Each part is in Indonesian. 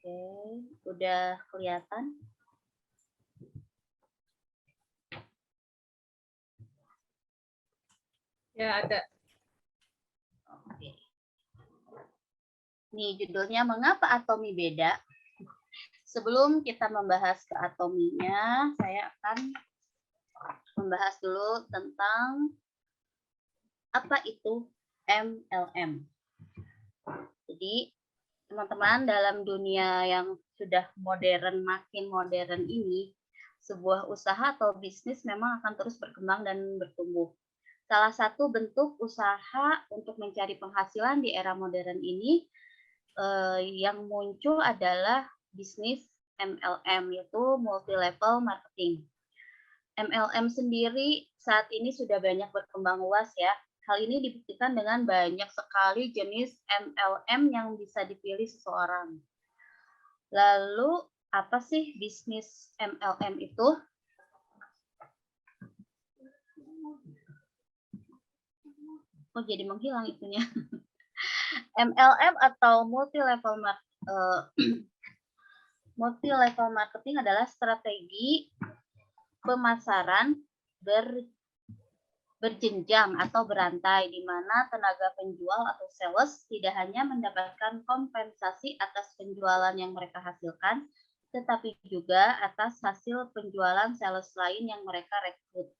Oke, udah kelihatan? Ya, ada. Oke. Nih judulnya mengapa atomi beda? Sebelum kita membahas ke atominya, saya akan membahas dulu tentang apa itu MLM. Jadi teman-teman, dalam dunia yang sudah modern, makin modern ini, sebuah usaha atau bisnis memang akan terus berkembang dan bertumbuh. Salah satu bentuk usaha untuk mencari penghasilan di era modern ini yang muncul adalah bisnis MLM, yaitu multi level marketing. MLM sendiri saat ini sudah banyak berkembang luas ya. Hal ini dibuktikan dengan banyak sekali jenis MLM yang bisa dipilih seseorang. Lalu apa sih bisnis MLM itu? Oh, jadi menghilang itunya. MLM atau multi level marketing adalah strategi pemasaran berjenjang atau berantai, di mana tenaga penjual atau sales tidak hanya mendapatkan kompensasi atas penjualan yang mereka hasilkan, tetapi juga atas hasil penjualan sales lain yang mereka rekrut.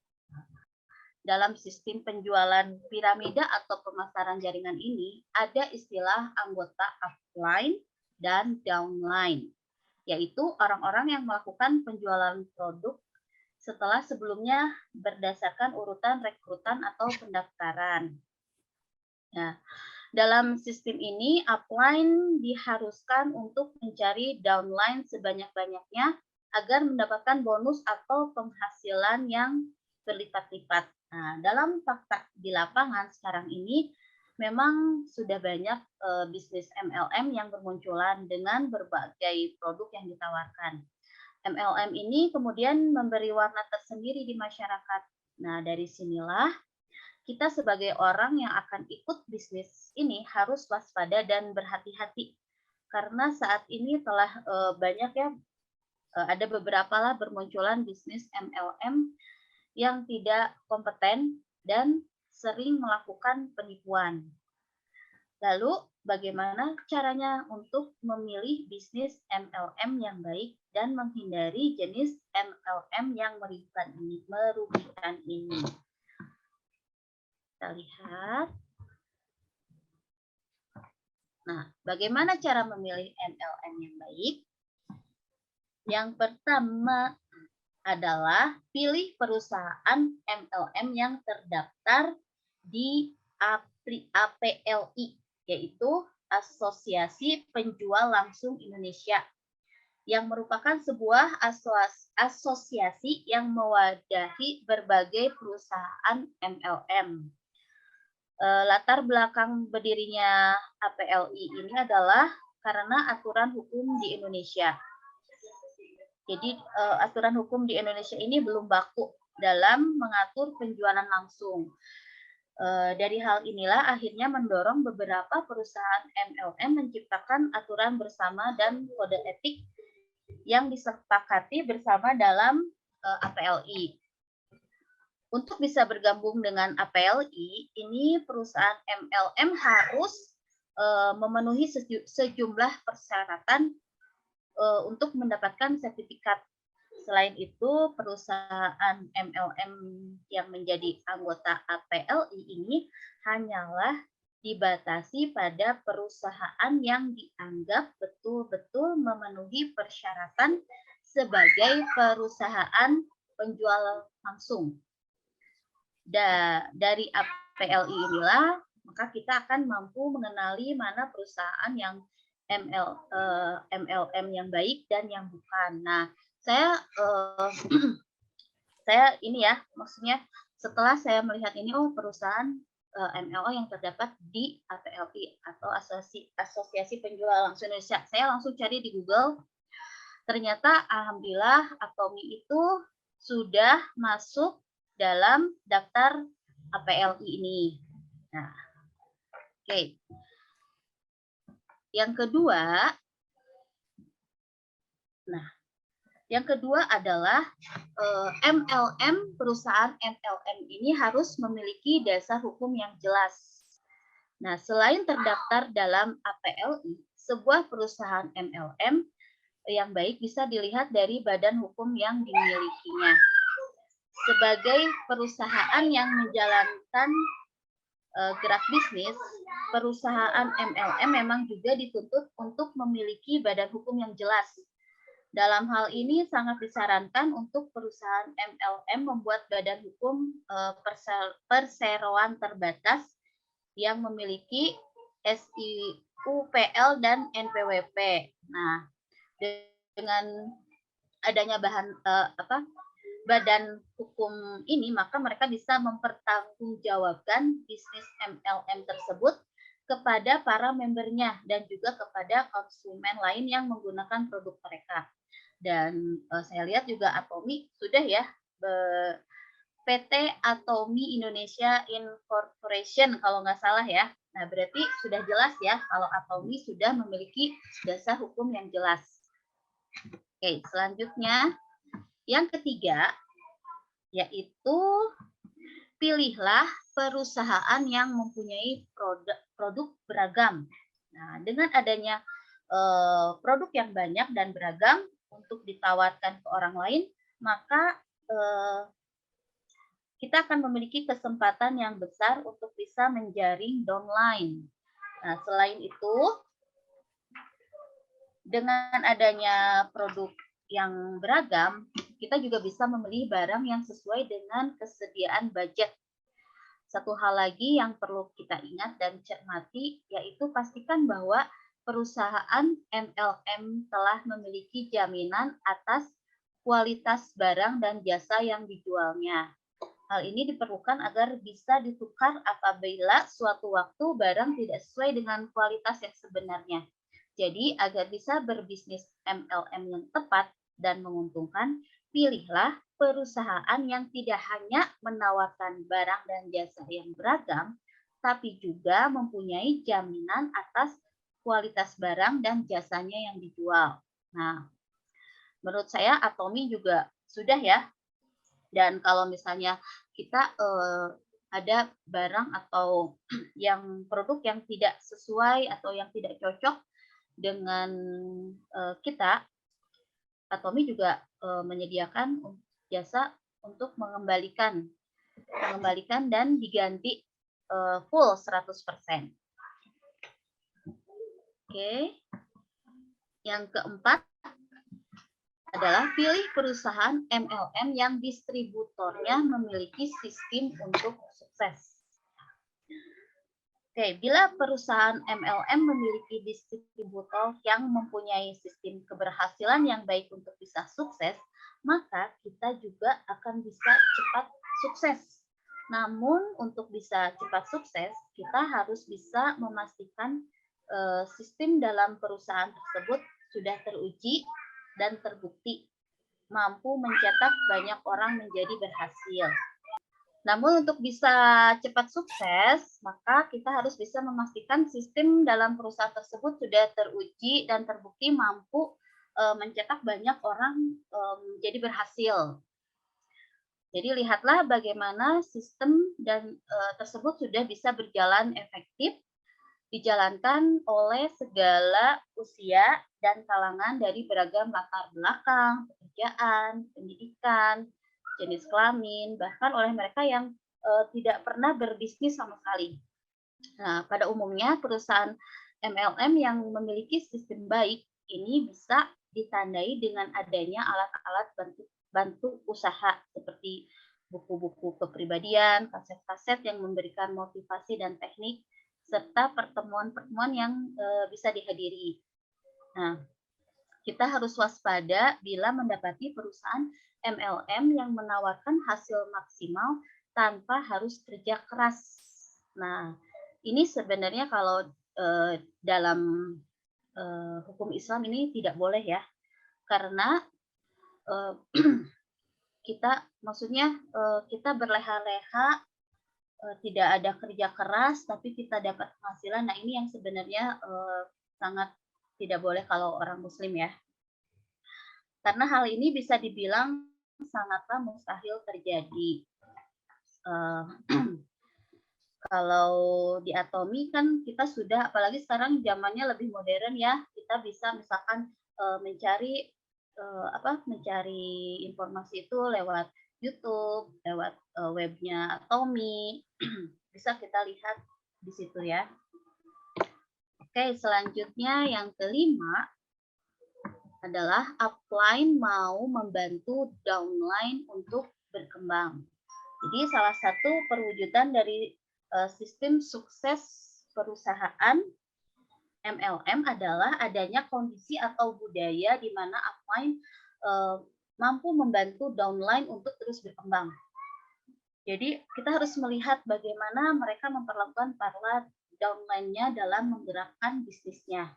Dalam sistem penjualan piramida atau pemasaran jaringan ini, ada istilah anggota upline dan downline, yaitu orang-orang yang melakukan penjualan produk setelah sebelumnya berdasarkan urutan rekrutan atau pendaftaran. Nah, dalam sistem ini, upline diharuskan untuk mencari downline sebanyak-banyaknya agar mendapatkan bonus atau penghasilan yang berlipat-lipat. Nah, dalam fakta di lapangan sekarang ini, memang sudah banyak bisnis MLM yang bermunculan dengan berbagai produk yang ditawarkan. MLM ini kemudian memberi warna tersendiri di masyarakat. Nah, dari sinilah kita sebagai orang yang akan ikut bisnis ini harus waspada dan berhati-hati. Karena saat ini telah banyak ya, ada beberapa lah bermunculan bisnis MLM yang tidak kompeten dan sering melakukan penipuan. Lalu, bagaimana caranya untuk memilih bisnis MLM yang baik dan menghindari jenis MLM yang merugikan ini? Kita lihat. Nah, bagaimana cara memilih MLM yang baik? Yang pertama adalah pilih perusahaan MLM yang terdaftar di APLI, yaitu Asosiasi Penjual Langsung Indonesia, yang merupakan sebuah asosiasi yang mewadahi berbagai perusahaan MLM. Latar belakang berdirinya APLI ini adalah karena aturan hukum di Indonesia. Jadi aturan hukum di Indonesia ini belum baku dalam mengatur penjualan langsung. Dari hal inilah akhirnya mendorong beberapa perusahaan MLM menciptakan aturan bersama dan kode etik yang disepakati bersama dalam APLI. Untuk bisa bergabung dengan APLI, ini perusahaan MLM harus memenuhi sejumlah persyaratan untuk mendapatkan sertifikat. Selain itu, perusahaan MLM yang menjadi anggota APLI ini hanyalah dibatasi pada perusahaan yang dianggap betul-betul memenuhi persyaratan sebagai perusahaan penjual langsung. Dari APLI inilah, maka kita akan mampu mengenali mana perusahaan yang MLM yang baik dan yang bukan. Nah, saya ini ya, maksudnya setelah saya melihat ini, perusahaan MLM yang terdapat di APLI atau Asosiasi Penjual Langsung Indonesia. Saya langsung cari di Google. Ternyata alhamdulillah Atomi itu sudah masuk dalam daftar APLI ini. Nah, oke. Yang kedua, Nah, yang kedua adalah MLM, perusahaan MLM ini harus memiliki dasar hukum yang jelas. Nah, selain terdaftar dalam APLI, sebuah perusahaan MLM yang baik bisa dilihat dari badan hukum yang dimilikinya. Sebagai perusahaan yang menjalankan gerak bisnis, perusahaan MLM memang juga dituntut untuk memiliki badan hukum yang jelas. Dalam hal ini sangat disarankan untuk perusahaan MLM membuat badan hukum perseroan terbatas yang memiliki SIUPL dan NPWP. Nah, dengan adanya badan hukum ini, maka mereka bisa mempertanggungjawabkan bisnis MLM tersebut kepada para membernya dan juga kepada konsumen lain yang menggunakan produk mereka. Dan saya lihat juga Atomi sudah ya, PT Atomi Indonesia Incorporation kalau nggak salah ya. Nah, berarti sudah jelas ya kalau Atomi sudah memiliki dasar hukum yang jelas. Oke, selanjutnya yang ketiga, yaitu pilihlah perusahaan yang mempunyai produk beragam. Nah, dengan adanya produk yang banyak dan beragam untuk ditawarkan ke orang lain, maka kita akan memiliki kesempatan yang besar untuk bisa menjaring downline. Nah, selain itu, dengan adanya produk yang beragam, kita juga bisa membeli barang yang sesuai dengan kesediaan budget. Satu hal lagi yang perlu kita ingat dan cermati, yaitu pastikan bahwa perusahaan MLM telah memiliki jaminan atas kualitas barang dan jasa yang dijualnya. Hal ini diperlukan agar bisa ditukar apabila suatu waktu barang tidak sesuai dengan kualitas yang sebenarnya. Jadi, agar bisa berbisnis MLM yang tepat dan menguntungkan, pilihlah perusahaan yang tidak hanya menawarkan barang dan jasa yang beragam, tapi juga mempunyai jaminan atas kualitas barang dan jasanya yang dijual. Nah, menurut saya Atomi juga sudah ya. Dan kalau misalnya kita ada barang atau yang produk yang tidak sesuai atau yang tidak cocok dengan kita, Atomi juga menyediakan jasa untuk mengembalikan dan diganti full 100%. Oke. Yang keempat adalah pilih perusahaan MLM yang distributornya memiliki sistem untuk sukses. Oke, bila perusahaan MLM memiliki distributor yang mempunyai sistem keberhasilan yang baik untuk bisa sukses, maka kita juga akan bisa cepat sukses. Namun untuk bisa cepat sukses, kita harus bisa memastikan sistem dalam perusahaan tersebut sudah teruji dan terbukti mampu mencetak banyak orang menjadi berhasil. Namun untuk bisa cepat sukses, maka kita harus bisa memastikan sistem dalam perusahaan tersebut sudah teruji dan terbukti mampu mencetak banyak orang menjadi berhasil. Jadi lihatlah bagaimana sistem dan tersebut sudah bisa berjalan efektif, dijalankan oleh segala usia dan kalangan dari beragam latar belakang, pekerjaan, pendidikan, jenis kelamin, bahkan oleh mereka yang tidak pernah berbisnis sama sekali. Nah, pada umumnya perusahaan MLM yang memiliki sistem baik ini bisa ditandai dengan adanya alat-alat bantu usaha seperti buku-buku kepribadian, kaset-kaset yang memberikan motivasi dan teknik, serta pertemuan-pertemuan yang bisa dihadiri. Nah, kita harus waspada bila mendapati perusahaan MLM yang menawarkan hasil maksimal tanpa harus kerja keras. Nah, ini sebenarnya kalau dalam hukum Islam ini tidak boleh ya, karena kita berleha-leha, tidak ada kerja keras, tapi kita dapat penghasilan. Nah, ini yang sebenarnya sangat tidak boleh kalau orang Muslim ya. karena hal ini bisa dibilang sangatlah mustahil terjadi. Kalau di Atomi kan kita sudah, apalagi sekarang zamannya lebih modern ya, kita bisa misalkan mencari mencari informasi itu lewat YouTube, lewat webnya Atomi, bisa kita lihat di situ ya. Oke, selanjutnya yang kelima adalah upline mau membantu downline untuk berkembang. Jadi salah satu perwujudan dari sistem sukses perusahaan MLM adalah adanya kondisi atau budaya di mana upline mampu membantu downline untuk terus berkembang. Jadi kita harus melihat bagaimana mereka memperlakukan para downline-nya dalam menggerakkan bisnisnya.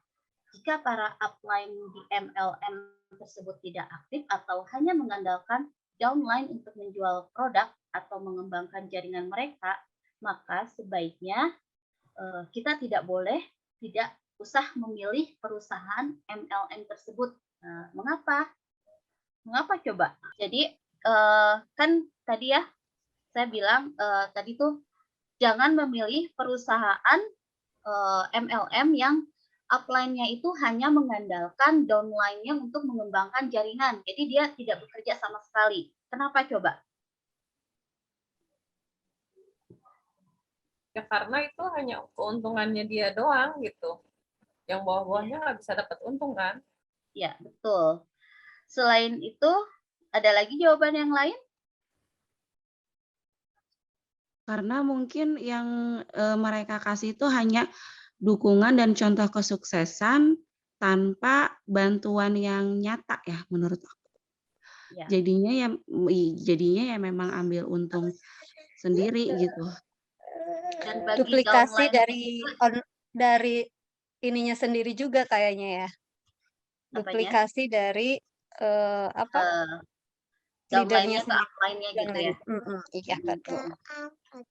Jika para upline di MLM tersebut tidak aktif atau hanya mengandalkan downline untuk menjual produk atau mengembangkan jaringan mereka, maka sebaiknya kita tidak usah memilih perusahaan MLM tersebut. Mengapa? Mengapa coba? Jadi kan tadi ya saya bilang tadi tuh jangan memilih perusahaan MLM yang upline-nya itu hanya mengandalkan downline-nya untuk mengembangkan jaringan. Jadi dia tidak bekerja sama sekali. Kenapa coba? Ya karena itu hanya keuntungannya dia doang gitu. Yang bawah-bawahnya nggak bisa dapat untung kan? Ya, betul. Selain itu, ada lagi jawaban yang lain? Karena mungkin yang mereka kasih itu hanya dukungan dan contoh kesuksesan tanpa bantuan yang nyata ya menurut aku. Ya. Jadinya ya memang ambil untung sendiri gitu. Dan bagi Duplikasi downline dari ininya sendiri juga kayaknya ya. Duplikasi dari downline-nya leadernya ke upline-nya gitu ya. Iya, betul.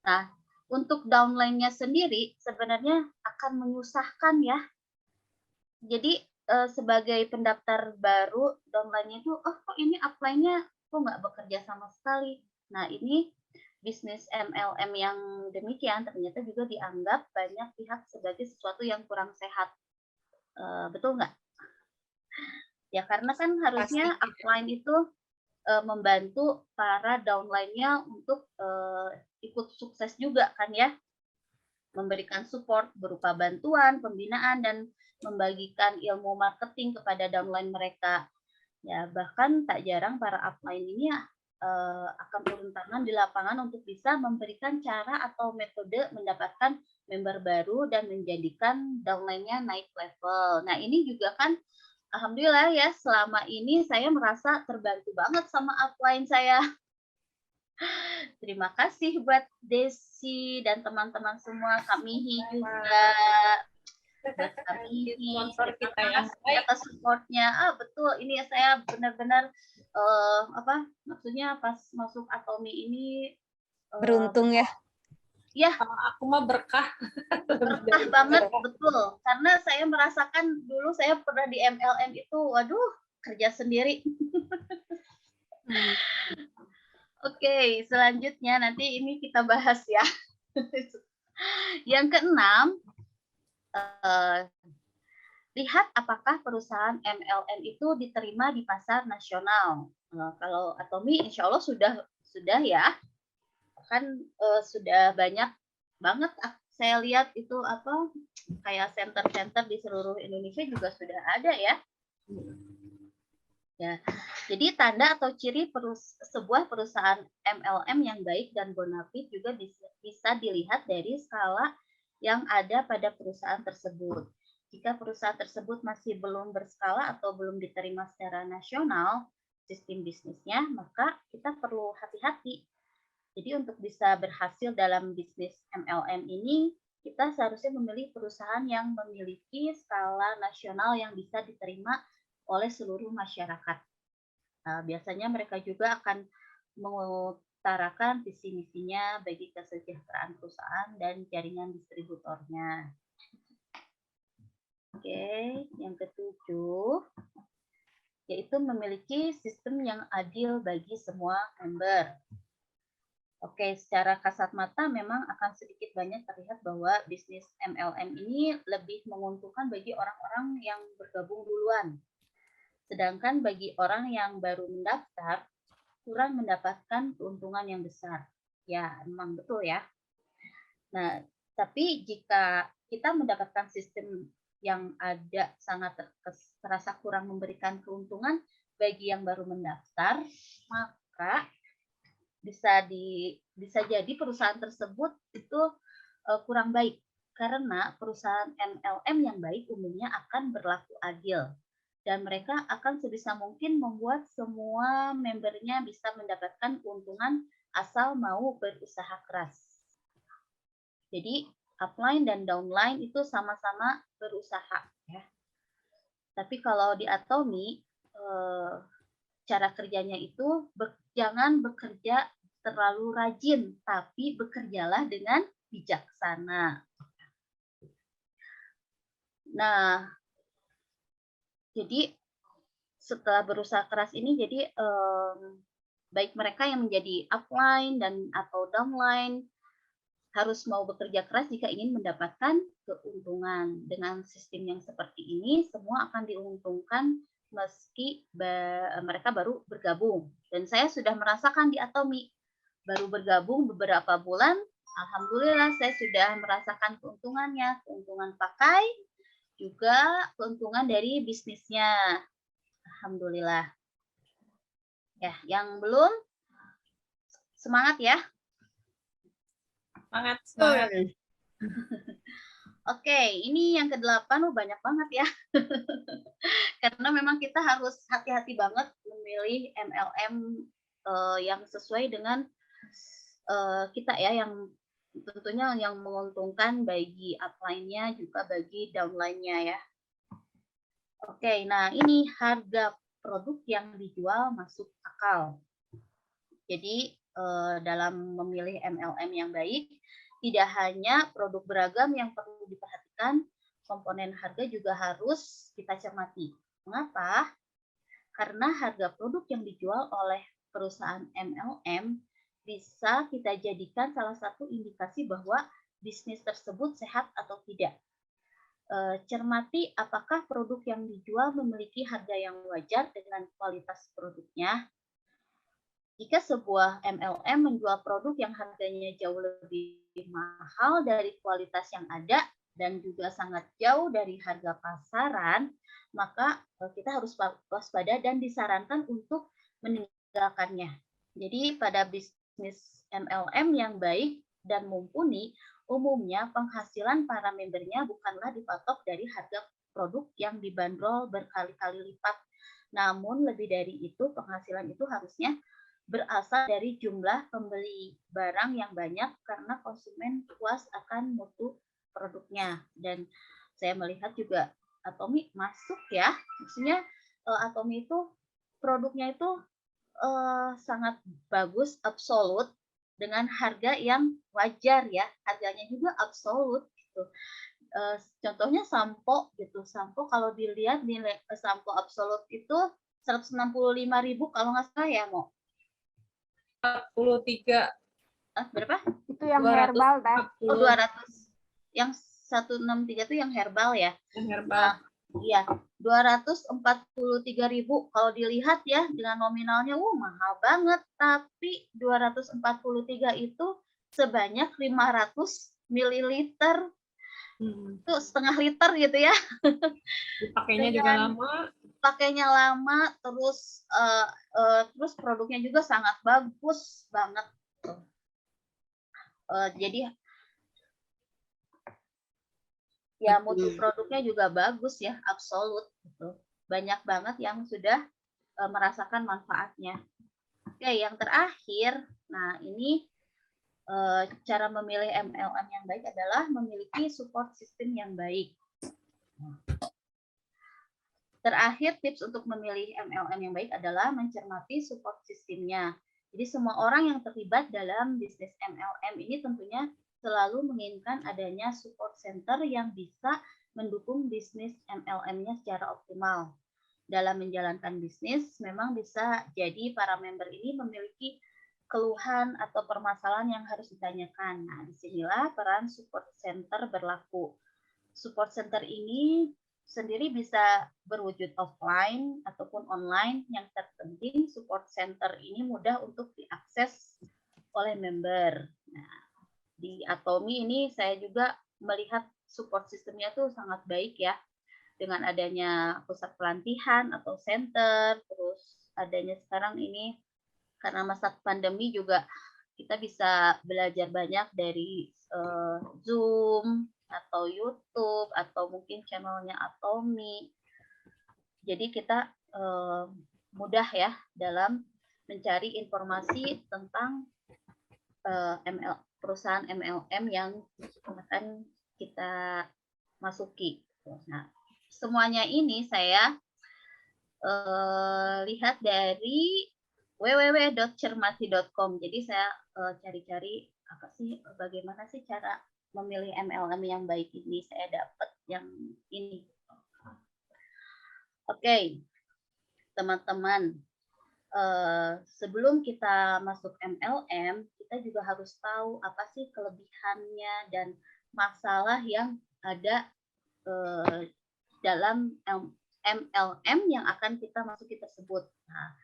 Nah, untuk downline-nya sendiri sebenarnya akan menyusahkan ya. Jadi sebagai pendaftar baru, downline-nya itu, oh kok ini upline-nya kok nggak bekerja sama sekali. Nah, ini bisnis MLM yang demikian ternyata juga dianggap banyak pihak sebagai sesuatu yang kurang sehat. Betul nggak? Ya, karena kan harusnya upline itu membantu para downline-nya untuk ikut sukses juga kan ya. Memberikan support berupa bantuan, pembinaan, dan membagikan ilmu marketing kepada downline mereka. Ya, bahkan tak jarang para upline ini akan turun tangan di lapangan untuk bisa memberikan cara atau metode mendapatkan member baru dan menjadikan downline-nya naik level. Nah, ini juga kan alhamdulillah ya, selama ini saya merasa terbantu banget sama upline saya. Terima kasih buat Desi dan teman-teman semua, Kak Mihi juga. Buat Kak Mihi, kita yang atas supportnya. Betul, ini saya benar-benar maksudnya pas masuk Atomi ini beruntung ya. Ya, aku mah berkah. Berkah banget, betul. Karena saya merasakan dulu saya pernah di MLM itu, waduh, kerja sendiri. Oke, selanjutnya nanti ini kita bahas ya. Yang keenam, lihat apakah perusahaan MLM itu diterima di pasar nasional. Kalau Atomi insya Allah sudah ya. Kan sudah banyak banget saya lihat itu kayak center-center di seluruh Indonesia juga sudah ada ya. Ya, jadi tanda atau ciri sebuah perusahaan MLM yang baik dan bonafit juga bisa dilihat dari skala yang ada pada perusahaan tersebut. Jika perusahaan tersebut masih belum berskala atau belum diterima secara nasional sistem bisnisnya, maka kita perlu hati-hati. Jadi untuk bisa berhasil dalam bisnis MLM ini, kita seharusnya memilih perusahaan yang memiliki skala nasional yang bisa diterima oleh seluruh masyarakat. Biasanya mereka juga akan mengutarakan visi misinya bagi kesejahteraan perusahaan dan jaringan distributornya. Oke, yang ketujuh, yaitu memiliki sistem yang adil bagi semua member. Oke, secara kasat mata memang akan sedikit banyak terlihat bahwa bisnis MLM ini lebih menguntungkan bagi orang-orang yang bergabung duluan. Sedangkan bagi orang yang baru mendaftar, kurang mendapatkan keuntungan yang besar. Ya, memang betul ya. Nah, tapi jika kita mendapatkan sistem yang ada sangat terasa kurang memberikan keuntungan bagi yang baru mendaftar, maka bisa jadi perusahaan tersebut itu kurang baik karena perusahaan MLM yang baik umumnya akan berlaku adil dan mereka akan sebisa mungkin membuat semua membernya bisa mendapatkan keuntungan asal mau berusaha keras. Jadi upline dan downline itu sama-sama berusaha ya. Tapi kalau di Atomy cara kerjanya itu jangan bekerja terlalu rajin, tapi bekerjalah dengan bijaksana. Nah, jadi setelah berusaha keras ini, jadi baik mereka yang menjadi upline dan atau downline harus mau bekerja keras jika ingin mendapatkan keuntungan. Dengan sistem yang seperti ini, semua akan diuntungkan meski mereka baru bergabung. Dan saya sudah merasakan di Atomy, baru bergabung beberapa bulan, alhamdulillah saya sudah merasakan keuntungannya, keuntungan pakai, juga keuntungan dari bisnisnya. Alhamdulillah. Ya, yang belum, semangat ya. Semangat. Oke, ini yang ke-8, banyak banget ya. Karena memang kita harus hati-hati banget memilih MLM yang sesuai dengan kita ya, yang tentunya yang menguntungkan bagi upline-nya juga bagi downline-nya ya. Oke, nah ini harga produk yang dijual masuk akal. Jadi dalam memilih MLM yang baik, tidak hanya produk beragam yang perlu diperhatikan, komponen harga juga harus kita cermati. Mengapa? Karena harga produk yang dijual oleh perusahaan MLM bisa kita jadikan salah satu indikasi bahwa bisnis tersebut sehat atau tidak. Cermati apakah produk yang dijual memiliki harga yang wajar dengan kualitas produknya. Jika sebuah MLM menjual produk yang harganya jauh lebih mahal dari kualitas yang ada dan juga sangat jauh dari harga pasaran, maka kita harus waspada dan disarankan untuk meninggalkannya. Jadi pada bisnis MLM yang baik dan mumpuni, umumnya penghasilan para membernya bukanlah dipatok dari harga produk yang dibanderol berkali-kali lipat. Namun lebih dari itu, penghasilan itu harusnya berasal dari jumlah pembeli barang yang banyak karena konsumen puas akan mutu produknya. Dan saya melihat juga Atomy masuk ya, maksudnya Atomy itu produknya itu sangat bagus, absolut, dengan harga yang wajar ya, harganya juga absolut gitu. Contohnya sampo gitu, sampo kalau dilihat nilai sampo absolut itu 165.000 kalau nggak salah ya, Mo. 43. Berapa? Itu yang herbal, Teh. Oh, 200. Yang 163 itu yang herbal ya. Yang herbal. Iya, 243.000 kalau dilihat ya dengan nominalnya mahal banget, tapi 243 itu sebanyak 500 mililiter. Itu setengah liter gitu ya. Dipakainya juga lama. Pakainya lama, terus terus produknya juga sangat bagus banget. Jadi ya mutu produknya juga bagus ya, absolut gitu. Banyak banget yang sudah merasakan manfaatnya. Oke, yang terakhir, nah ini cara memilih MLM yang baik adalah memiliki support system yang baik. Terakhir, tips untuk memilih MLM yang baik adalah mencermati support sistemnya. Jadi semua orang yang terlibat dalam bisnis MLM ini tentunya selalu menginginkan adanya support center yang bisa mendukung bisnis MLM-nya secara optimal. dalam menjalankan bisnis, memang bisa jadi para member ini memiliki keluhan atau permasalahan yang harus ditanyakan. Nah, disinilah peran support center berlaku. Support center ini sendiri bisa berwujud offline ataupun online. Yang terpenting support center ini mudah untuk diakses oleh member. Nah, di Atomi ini saya juga melihat support sistemnya tuh sangat baik ya. Dengan adanya pusat pelatihan atau center, terus adanya sekarang ini karena masa pandemi juga kita bisa belajar banyak dari Zoom atau YouTube atau mungkin channelnya Atomi. Jadi kita mudah ya dalam mencari informasi tentang perusahaan MLM yang akan kita masuki. Nah, semuanya ini saya lihat dari www.cermati.com. Jadi saya cari-cari apa sih, bagaimana sih cara memilih MLM yang baik ini. Saya dapat yang ini. Oke, teman-teman. Sebelum kita masuk MLM, kita juga harus tahu apa sih kelebihannya dan masalah yang ada dalam MLM yang akan kita masuki tersebut. Nah,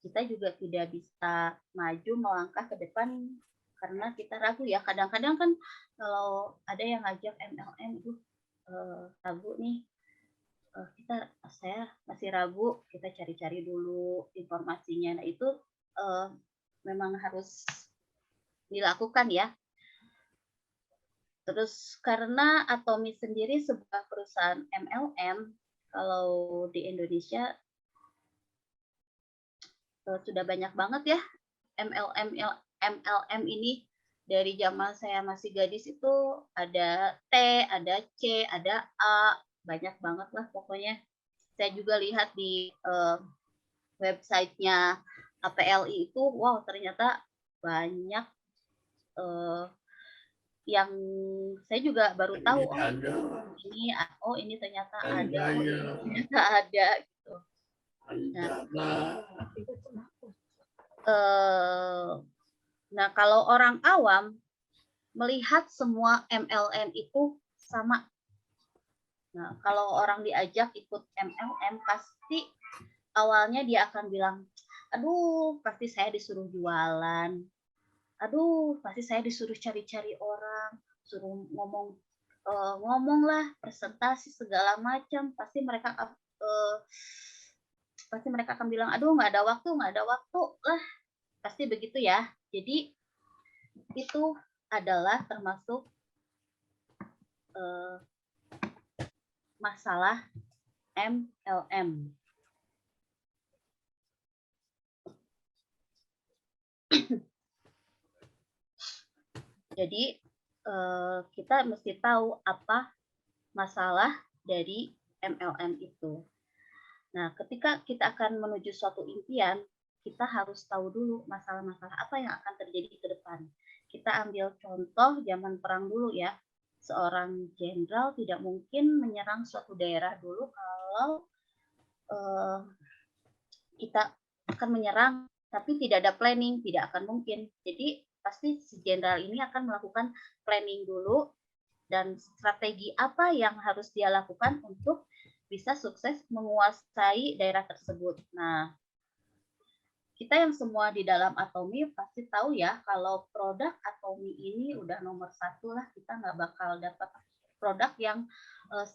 kita juga tidak bisa maju melangkah ke depan karena kita ragu ya. Kadang-kadang kan kalau ada yang ngajak MLM itu ragu nih. Saya masih ragu, kita cari-cari dulu informasinya. Nah, itu memang harus dilakukan ya. Terus karena Atomi sendiri sebuah perusahaan MLM, kalau di Indonesia sudah banyak banget ya MLM ini. Dari zaman saya masih gadis itu ada T, ada C, ada A, banyak banget lah pokoknya. Saya juga lihat di websitenya APLI itu, wow ternyata banyak yang saya juga baru tahu, ini ternyata ada, ternyata ada gitu. Nah, kalau orang awam melihat semua MLM itu sama. Nah, kalau orang diajak ikut MLM pasti awalnya dia akan bilang, aduh pasti saya disuruh jualan. Aduh, pasti saya disuruh cari-cari orang, suruh ngomong lah, presentasi segala macam. Pasti mereka akan bilang, aduh nggak ada waktu lah. Pasti begitu ya. Jadi itu adalah termasuk masalah MLM. Jadi kita mesti tahu apa masalah dari MLM itu. Nah, ketika kita akan menuju suatu impian, kita harus tahu dulu masalah-masalah apa yang akan terjadi ke depan. Kita ambil contoh zaman perang dulu ya. Seorang jenderal tidak mungkin menyerang suatu daerah dulu kalau kita akan menyerang tapi tidak ada planning, tidak akan mungkin. Jadi pasti si jenderal ini akan melakukan planning dulu dan strategi apa yang harus dia lakukan untuk bisa sukses menguasai daerah tersebut. Nah, kita yang semua di dalam Atomi pasti tahu ya kalau produk Atomi ini udah nomor 1 lah, kita nggak bakal dapat produk yang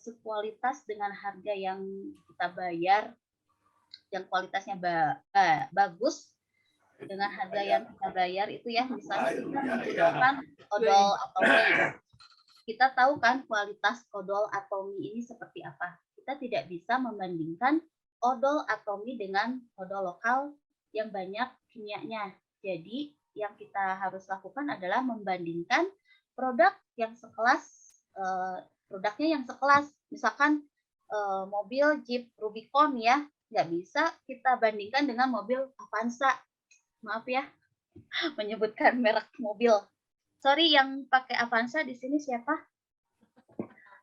sekualitas dengan harga yang kita bayar, yang kualitasnya bagus dengan harga yang kita bayar itu ya. Misalnya kita menggunakan odol Atomi, kita tahu kan kualitas odol Atomi ini seperti apa. Kita tidak bisa membandingkan odol Atomi dengan odol lokal yang banyak kimianya. Jadi yang kita harus lakukan adalah membandingkan produk yang sekelas, produknya yang sekelas. Misalkan mobil Jeep Rubicon ya, nggak bisa kita bandingkan dengan mobil Avanza. Maaf ya, menyebutkan merek mobil. Sorry, yang pakai Avanza di sini siapa?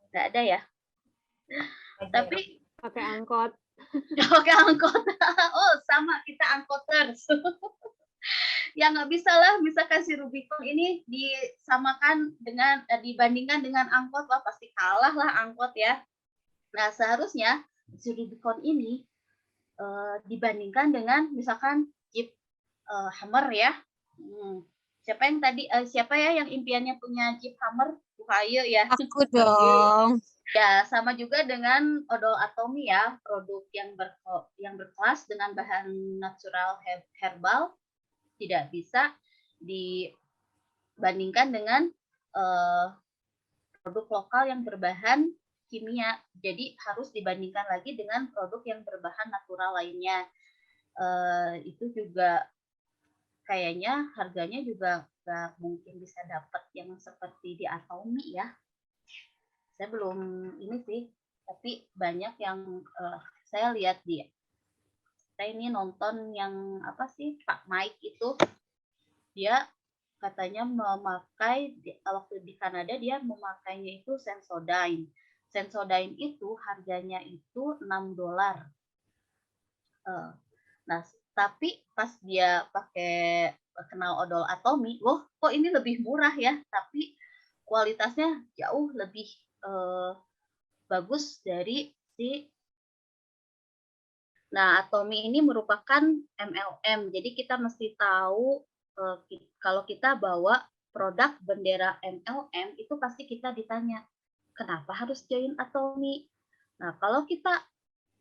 Nggak ada ya. Tapi pakai angkot. Oke, angkot. Oh, sama kita angkoters. Ya nggak bisa lah, misalkan si Rubicon ini disamakan dengan dibandingkan dengan angkot, wah pasti kalah lah angkot ya. Nah, seharusnya si Rubicon ini dibandingkan dengan misalkan Jeep Hummer ya. Siapa ya yang impiannya punya Jeep Hummer? Ayo ya. Aku dong. Ya, sama juga dengan odol atomi ya, produk yang berkelas dengan bahan natural herbal tidak bisa dibandingkan dengan produk lokal yang berbahan kimia. Jadi harus dibandingkan lagi dengan produk yang berbahan natural lainnya. Itu juga kayaknya harganya juga nggak mungkin bisa dapat yang seperti di Atomi ya. Saya belum ini sih, tapi banyak yang saya lihat saya ini nonton yang apa sih Pak Mike itu, dia katanya memakai waktu di Kanada dia memakainya itu Sensodyne. Sensodyne itu harganya itu $6. Nah, tapi pas dia pakai kenal odol Atomi, loh kok ini lebih murah ya, tapi kualitasnya jauh lebih bagus dari si. Nah, Atomi ini merupakan MLM, jadi kita mesti tahu kalau kita bawa produk bendera MLM itu pasti kita ditanya, kenapa harus join Atomi? Nah, kalau kita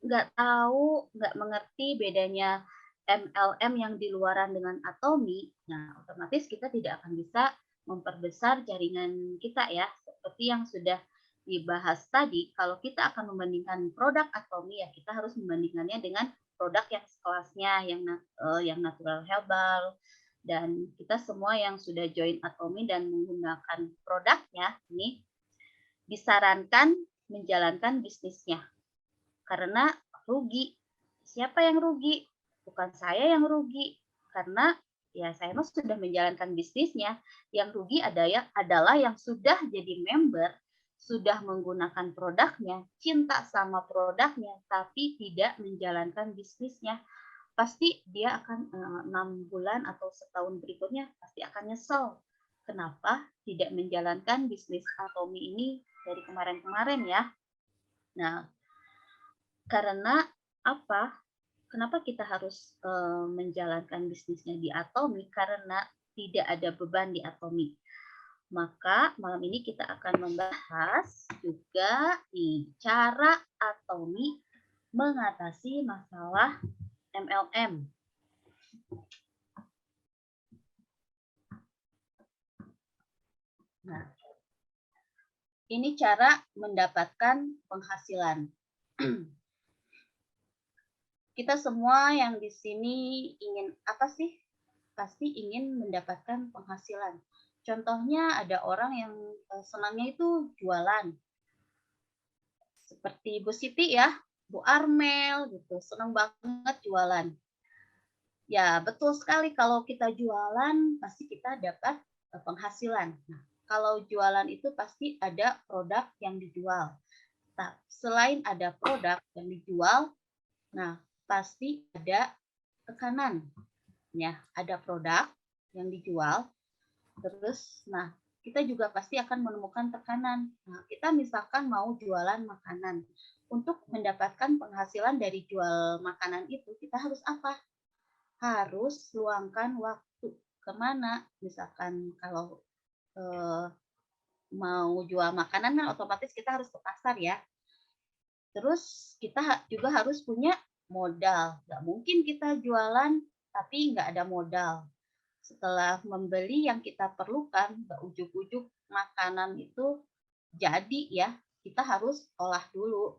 nggak tahu, nggak mengerti bedanya MLM yang di luaran dengan Atomi, nah otomatis kita tidak akan bisa memperbesar jaringan kita ya. Seperti yang sudah dibahas tadi, kalau kita akan membandingkan produk Atomi ya kita harus membandingkannya dengan produk yang sekelasnya, yang natural herbal, dan kita semua yang sudah join Atomi dan menggunakan produknya ini disarankan menjalankan bisnisnya karena rugi. Siapa yang rugi? Bukan saya yang rugi, karena ya saya mah sudah menjalankan bisnisnya. Yang rugi adalah yang sudah jadi member, sudah menggunakan produknya, cinta sama produknya, tapi tidak menjalankan bisnisnya. Pasti dia akan 6 bulan atau setahun berikutnya pasti akan nyesel. Kenapa tidak menjalankan bisnis Atomi ini dari kemarin-kemarin ya? Nah, karena apa? Kenapa kita harus menjalankan bisnisnya di Atomi? Karena tidak ada beban di Atomi. Maka malam ini kita akan membahas juga cara Atomi mengatasi masalah MLM. Nah, ini cara mendapatkan penghasilan. Kita semua yang di sini ingin apa sih? Pasti ingin mendapatkan penghasilan. Contohnya ada orang yang senangnya itu jualan. Seperti Bu Siti ya, Bu Armel gitu, senang banget jualan. Ya, betul sekali kalau kita jualan pasti kita dapat penghasilan. Nah, kalau jualan itu pasti ada produk yang dijual. Nah, selain ada produk yang dijual, nah pasti ada tekanan. Ya, ada produk yang dijual, terus nah kita juga pasti akan menemukan tekanan. Nah, kita misalkan mau jualan makanan. Untuk mendapatkan penghasilan dari jual makanan itu, kita harus apa? Harus luangkan waktu. Kemana? Misalkan kalau mau jual makanan kan otomatis kita harus ke pasar ya. Terus kita juga harus punya modal. Nggak mungkin kita jualan tapi nggak ada modal. Setelah membeli yang kita perlukan, nggak ujuk-ujuk makanan itu jadi ya, kita harus olah dulu.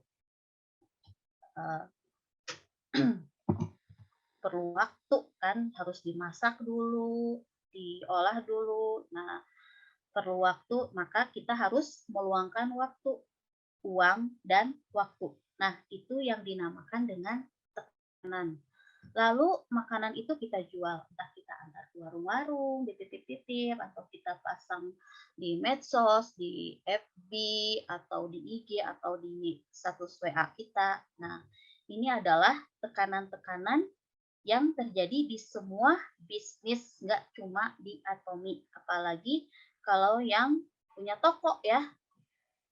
Perlu waktu kan, harus dimasak dulu, diolah dulu. Nah, perlu waktu, maka kita harus meluangkan waktu, uang, dan waktu. Nah, itu yang dinamakan dengan tekanan. Lalu makanan itu kita jual, entah kita antar ke warung-warung, di titip-titip, atau kita pasang di medsos, di FB, atau di IG, atau di status WA kita. Nah, Ini adalah tekanan-tekanan yang terjadi di semua bisnis, nggak cuma di Atomi. Apalagi kalau yang punya toko ya,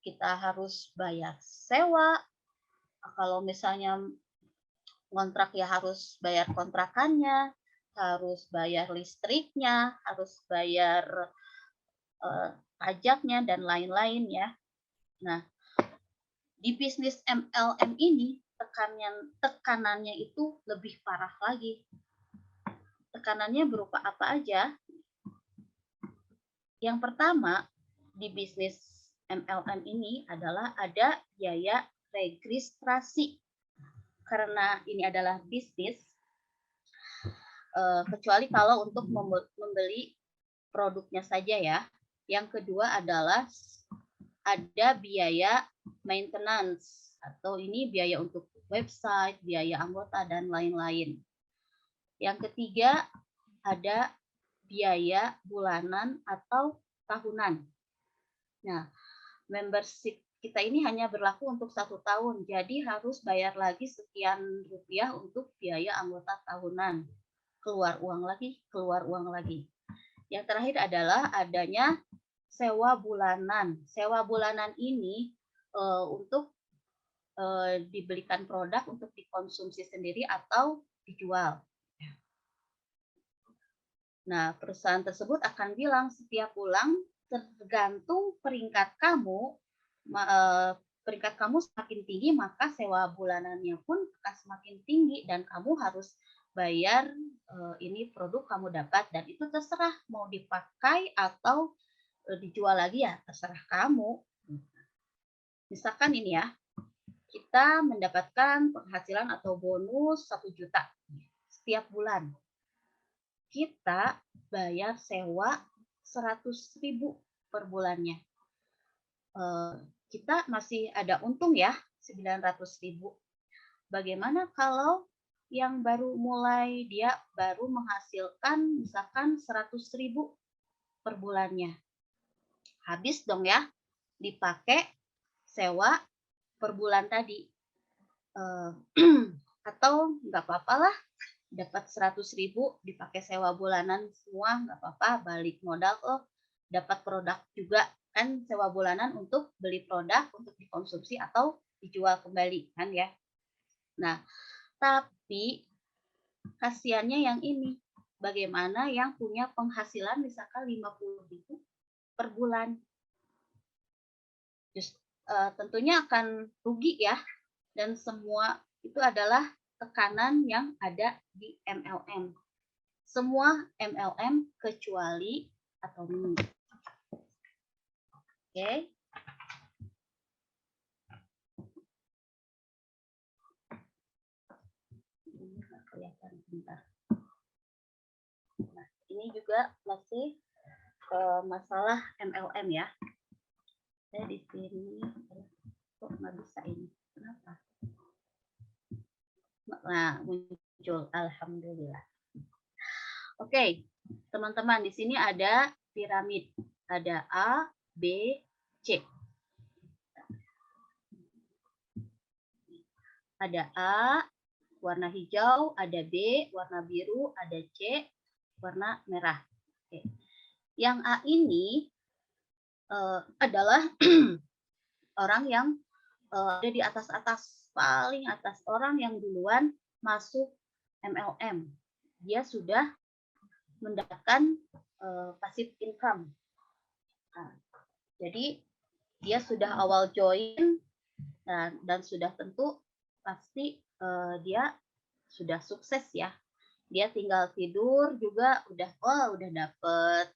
kita harus bayar sewa. Kalau misalnya kontrak ya harus bayar kontrakannya, harus bayar listriknya, harus bayar pajaknya, dan lain-lain ya. Nah, di bisnis MLM ini tekanannya itu lebih parah lagi. Tekanannya berupa apa aja? Yang pertama, di bisnis MLM ini adalah ada biaya registrasi. Karena ini adalah bisnis, kecuali kalau untuk membeli produknya saja ya. Yang kedua adalah ada biaya maintenance, atau ini biaya untuk website, biaya anggota, dan lain-lain. Yang ketiga ada biaya bulanan atau tahunan. Nah, membership kita ini hanya berlaku untuk 1 tahun, jadi harus bayar lagi sekian rupiah untuk biaya anggota tahunan. Keluar uang lagi. Yang terakhir adalah adanya sewa bulanan. Sewa bulanan ini untuk dibelikan produk untuk dikonsumsi sendiri atau dijual. Nah, perusahaan tersebut akan bilang setiap bulan tergantung peringkat kamu semakin tinggi, maka sewa bulanannya pun akan semakin tinggi dan kamu harus bayar ini produk kamu dapat, dan itu terserah mau dipakai atau dijual lagi ya terserah kamu. Misalkan ini ya, kita mendapatkan penghasilan atau bonus 1 juta setiap bulan. Kita bayar sewa 100.000 per bulannya. Kita masih ada untung ya 900.000. Bagaimana kalau yang baru mulai, dia baru menghasilkan misalkan 100.000 per bulannya? Habis dong ya dipakai sewa per bulan tadi. Atau nggak apa-apa lah, dapat 100.000 dipakai sewa bulanan semua, nggak apa-apa, balik modal, dapat produk juga kan, sewa bulanan untuk beli produk untuk dikonsumsi atau dijual kembali kan ya. Nah, tapi kasihannya yang ini, bagaimana yang punya penghasilan misalkan 50.000 per bulan? Tentunya akan rugi ya, dan semua itu adalah tekanan yang ada di MLM. Semua MLM kecuali Atomi. Oke. Ini nggak kelihatan, bentar. Nah, ini juga masih masalah MLM ya. Saya di sini kok nggak bisa ini. Kenapa? Nah, muncul, alhamdulillah. Oke, teman-teman, di sini ada piramid. Ada A, B, C. Ada A, warna hijau, ada B, warna biru, ada C, warna merah. Oke. Yang A ini adalah orang yang ada di atas-atas, paling atas, orang yang duluan masuk MLM. Dia sudah mendapatkan passive income. Nah, jadi dia sudah awal join dan sudah tentu pasti dia sudah sukses ya. Dia tinggal tidur juga udah dapet.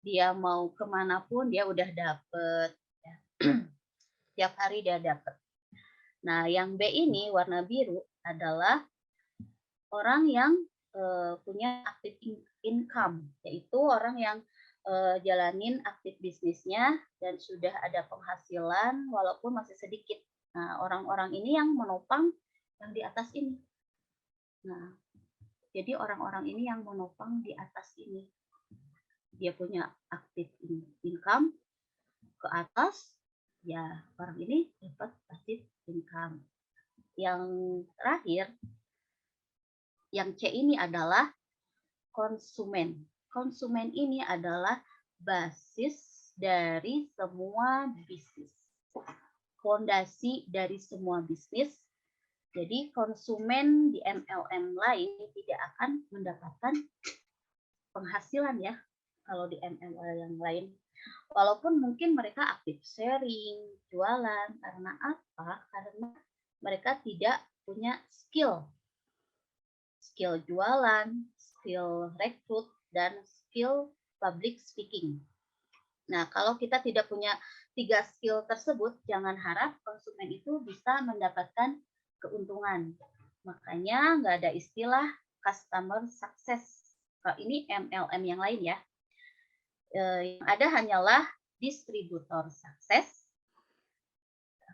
Dia mau kemanapun dia udah dapet. Ya. Tiap hari dia dapet. Nah, yang B ini warna biru adalah orang yang punya active income, yaitu orang yang jalanin aktif bisnisnya dan sudah ada penghasilan walaupun masih sedikit. Nah, orang-orang ini yang menopang yang di atas ini. Nah, jadi orang-orang ini yang menopang di atas ini. Dia punya aktif income ke atas, ya orang ini dapat passive income. yang terakhir, yang C ini adalah konsumen. Konsumen ini adalah basis dari semua bisnis. Fondasi dari semua bisnis. Jadi konsumen di MLM lain tidak akan mendapatkan penghasilan ya kalau di MLM yang lain. Walaupun mungkin mereka aktif sharing, jualan, karena apa? Karena mereka tidak punya skill jualan, skill rekrut, dan skill public speaking. Nah, kalau kita tidak punya 3 skill tersebut, jangan harap konsumen itu bisa mendapatkan keuntungan. Makanya nggak ada istilah customer success. Kalau ini MLM yang lain ya. Yang ada hanyalah distributor sukses.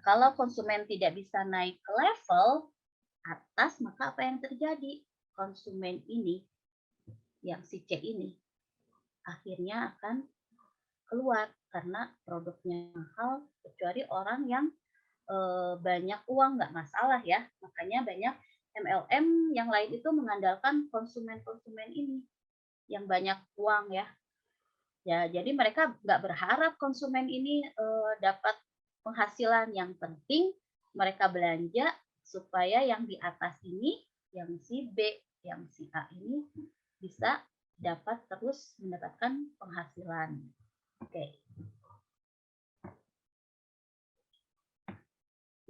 Kalau konsumen tidak bisa naik ke level atas, maka apa yang terjadi? Konsumen ini, yang si C ini, akhirnya akan keluar karena produknya mahal, kecuali orang yang banyak uang, nggak masalah ya. Makanya banyak MLM yang lain itu mengandalkan konsumen-konsumen ini yang banyak uang ya. Ya, jadi mereka nggak berharap konsumen ini dapat penghasilan. Yang penting mereka belanja supaya yang di atas ini, yang si B, yang si A ini bisa dapat terus mendapatkan penghasilan. Oke.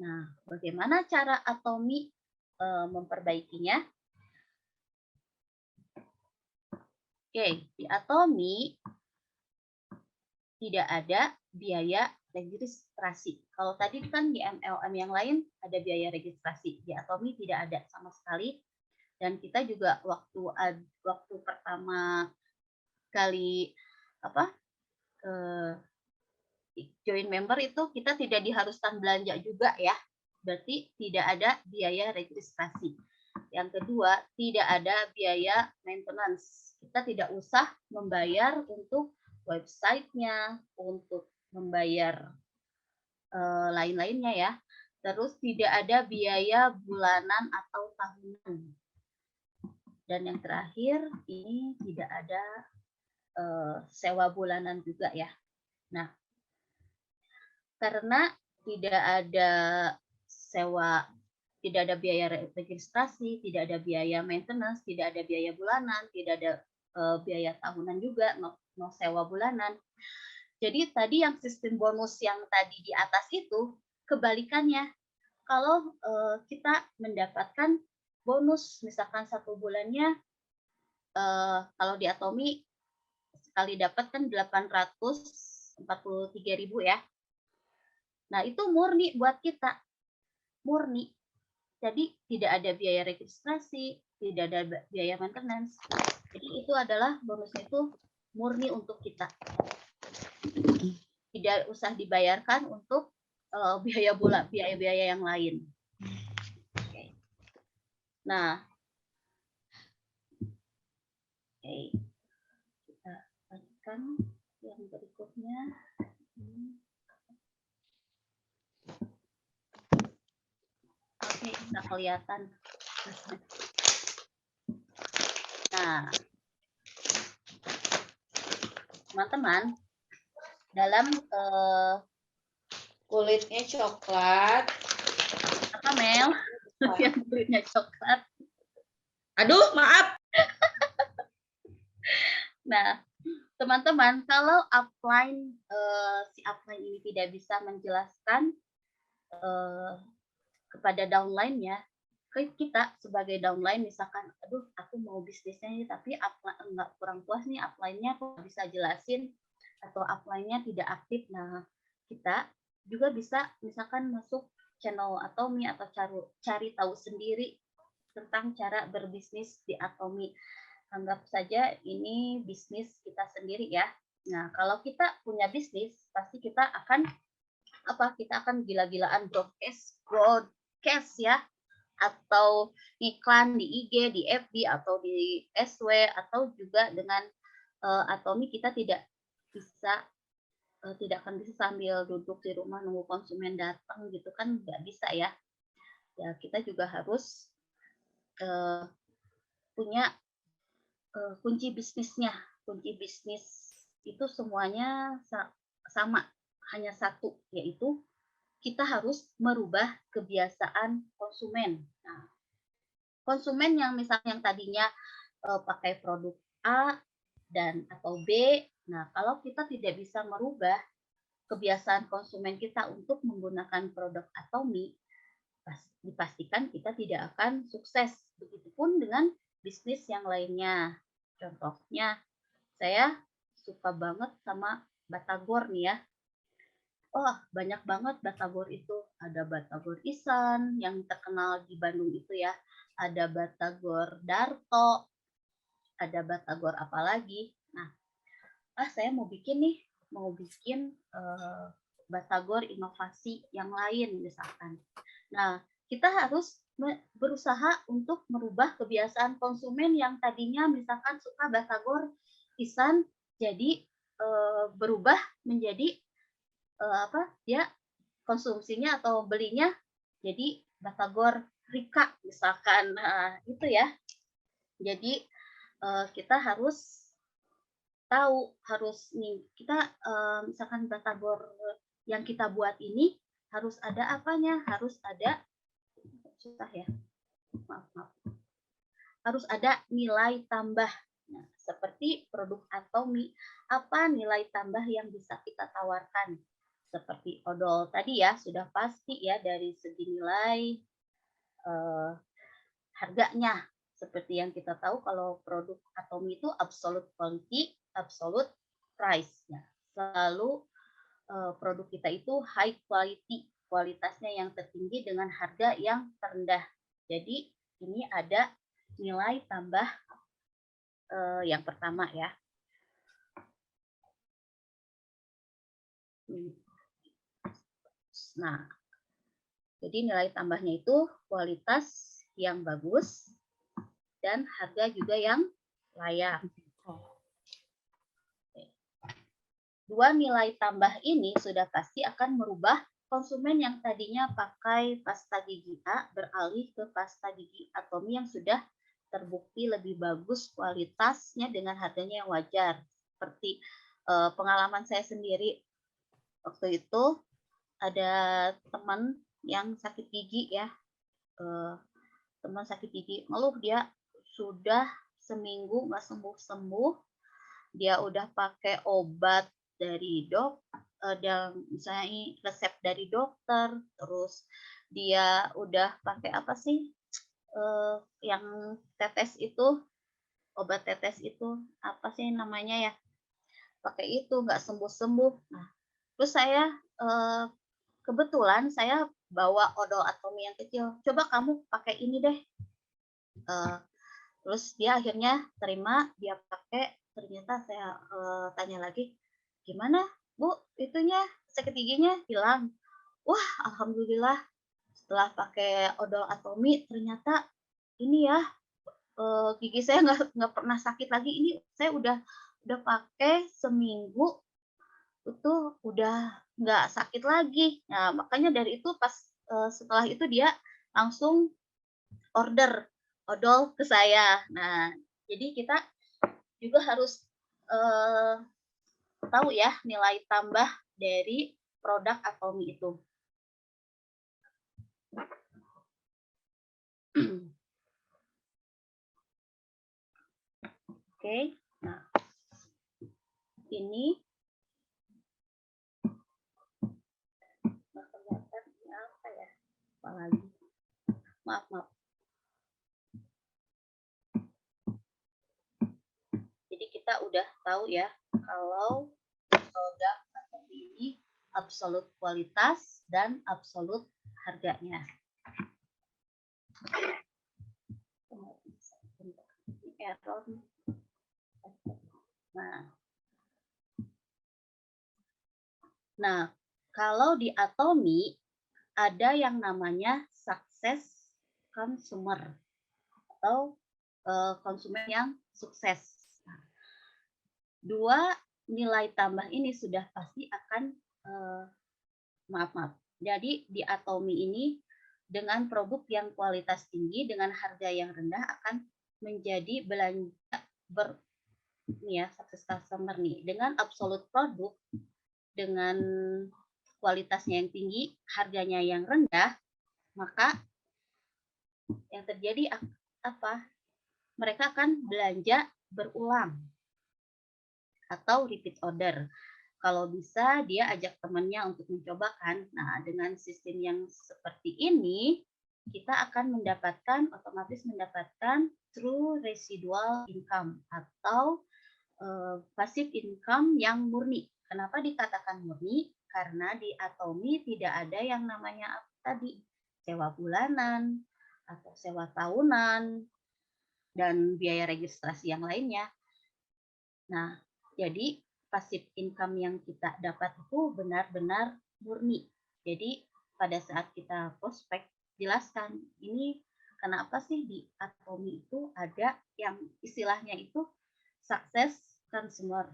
Nah, bagaimana cara Atomi memperbaikinya? Oke, di Atomi tidak ada biaya registrasi. Kalau tadi kan di MLM yang lain ada biaya registrasi, di Atomi tidak ada sama sekali. Dan kita juga waktu pertama kali join member itu kita tidak diharuskan belanja juga ya. Berarti tidak ada biaya registrasi. Yang kedua, tidak ada biaya maintenance. Kita tidak usah membayar untuk websitenya, untuk membayar lain-lainnya ya. Terus tidak ada biaya bulanan atau tahunan. Dan yang terakhir, ini tidak ada sewa bulanan juga ya. Nah, karena tidak ada sewa, tidak ada biaya registrasi, tidak ada biaya maintenance, tidak ada biaya bulanan, tidak ada biaya tahunan juga, no sewa bulanan. Jadi tadi yang sistem bonus yang tadi di atas itu kebalikannya. Kalau kita mendapatkan bonus, misalkan 1 bulannya, kalau di Atomi sekali dapat kan 843.000 ya. Nah, itu murni buat kita. Murni. Jadi tidak ada biaya registrasi, tidak ada biaya maintenance. Jadi itu adalah bonusnya itu murni untuk kita. Tidak usah dibayarkan untuk biaya-biaya yang lain. Okay. Nah, kita lanjutkan yang berikutnya. Oke, bisa kelihatan. Nah, teman-teman, dalam kulitnya coklat. apa Mel? Yang kulitnya coklat. Aduh, maaf. Nah, teman-teman, kalau upline si upline ini tidak bisa menjelaskan kepada downline-nya, kita sebagai downline misalkan, aduh aku mau bisnisnya nih tapi nggak kurang puas nih upline-nya kok bisa jelasin atau upline-nya tidak aktif. Nah, kita juga bisa misalkan masuk channel Atomi atau cari tahu sendiri tentang cara berbisnis di Atomi. Anggap saja ini bisnis kita sendiri ya. Nah, kalau kita punya bisnis, pasti kita akan gila-gilaan broadcast ya, atau iklan di IG, di FB atau di SW, atau juga dengan Atomi kita tidak akan bisa sambil duduk di rumah nunggu konsumen datang gitu kan, nggak bisa ya. ya kita juga harus punya kunci bisnisnya. Kunci bisnis itu semuanya sama, hanya satu, yaitu kita harus merubah kebiasaan konsumen. Nah, konsumen yang misalnya yang tadinya pakai produk A dan atau B, nah kalau kita tidak bisa merubah kebiasaan konsumen kita untuk menggunakan produk Atomy, dipastikan kita tidak akan sukses. Begitupun dengan bisnis yang lainnya. Contohnya, saya suka banget sama Batagor nih ya. Oh, banyak banget Batagor itu. Ada Batagor Isan yang terkenal di Bandung itu ya. Ada Batagor Darto, ada Batagor apa lagi. Nah, saya mau bikin Batagor inovasi yang lain misalkan. Nah, kita harus berusaha untuk merubah kebiasaan konsumen yang tadinya misalkan suka Batagor Isan, jadi berubah menjadi dia konsumsinya atau belinya jadi Batagor Rika misalkan. Nah, itu ya. Jadi kita harus tahu, kita misalkan Batagor yang kita buat ini harus ada apanya, harus ada susah ya, maaf, harus ada nilai tambah. Nah, seperti produk Atomy, apa nilai tambah yang bisa kita tawarkan? Seperti odol tadi ya, sudah pasti ya dari segi nilai harganya. Seperti yang kita tahu kalau produk Atomy itu absolute quality, absolute price. Ya. Selalu produk kita itu high quality, kualitasnya yang tertinggi dengan harga yang terendah. Jadi ini ada nilai tambah yang pertama ya. Nah, jadi nilai tambahnya itu kualitas yang bagus dan harga juga yang layak. Dua nilai tambah ini sudah pasti akan merubah konsumen yang tadinya pakai pasta gigi A beralih ke pasta gigi Atomy yang sudah terbukti lebih bagus kualitasnya dengan harganya yang wajar. Seperti pengalaman saya sendiri, waktu itu ada teman yang sakit gigi ya, teman sakit gigi ngeluh dia sudah seminggu nggak sembuh-sembuh, dia udah pakai obat dari dan misalnya ini resep dari dokter, terus dia udah pakai apa sih yang tetes itu, obat tetes itu apa sih namanya ya, pakai itu nggak sembuh-sembuh. Nah, terus saya kebetulan saya bawa odol Atomy yang kecil, coba kamu pakai ini deh. Terus dia akhirnya terima, dia pakai. Ternyata saya tanya lagi, gimana Bu, itunya sakit giginya hilang? Wah, alhamdulillah setelah pakai odol Atomy ternyata ini ya gigi saya nggak pernah sakit lagi. Ini saya udah pakai seminggu itu udah nggak sakit lagi. Nah, makanya dari itu pas setelah itu dia langsung order odol ke saya. Nah, jadi kita juga harus tahu ya nilai tambah dari produk Atomy itu. Oke, nah ini apa ya? Apalagi? Maaf. Jadi kita udah tahu ya kalau produk Atomy ini absolut kualitas dan absolut harganya. Error. Nah, kalau di Atomy ada yang namanya success consumer atau konsumen yang sukses. Dua nilai tambah ini sudah pasti akan maaf. Jadi di Atomy ini dengan produk yang kualitas tinggi dengan harga yang rendah akan menjadi belanja nih ya, sukses customer nih. Dengan absolut produk dengan kualitasnya yang tinggi, harganya yang rendah, maka yang terjadi apa? Mereka akan belanja berulang atau repeat order. Kalau bisa dia ajak temannya untuk mencobakan. Nah, dengan sistem yang seperti ini, kita akan otomatis mendapatkan true residual income atau passive income yang murni. Kenapa dikatakan murni? Karena di Atomi tidak ada yang namanya tadi sewa bulanan atau sewa tahunan dan biaya registrasi yang lainnya. Nah, jadi passive income yang kita dapat itu benar-benar murni. Jadi pada saat kita prospek, jelaskan ini kenapa sih di Atomi itu ada yang istilahnya itu success consumer.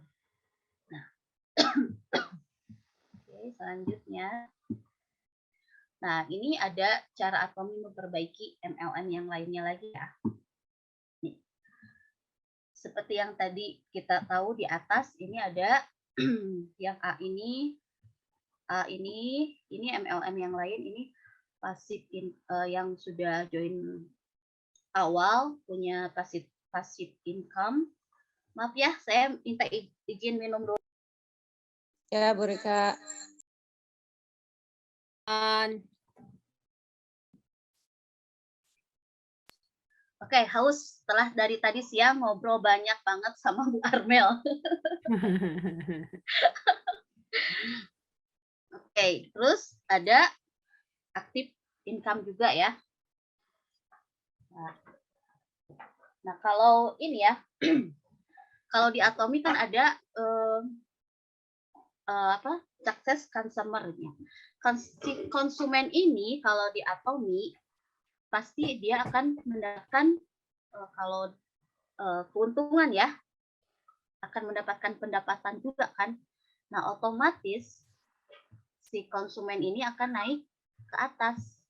Nah, oke, selanjutnya. Nah, ini ada cara Atomi memperbaiki MLM yang lainnya lagi ya. Nih. Seperti yang tadi kita tahu di atas, ini ada yang ini MLM yang lain, ini pasif yang sudah join awal punya passive income. Maaf ya, saya minta izin minum dulu. Ya, Bu Rika. Oke, haus setelah dari tadi siang ngobrol banyak banget sama Bu Armel. Oke, terus ada active income juga ya. Nah, kalau ini ya, kalau di Atomi kan ada success consumer-nya. Konsumen ini kalau di Atomi pasti dia akan mendapatkan kalau keuntungan ya, akan mendapatkan pendapatan juga kan. Nah, otomatis si konsumen ini akan naik ke atas.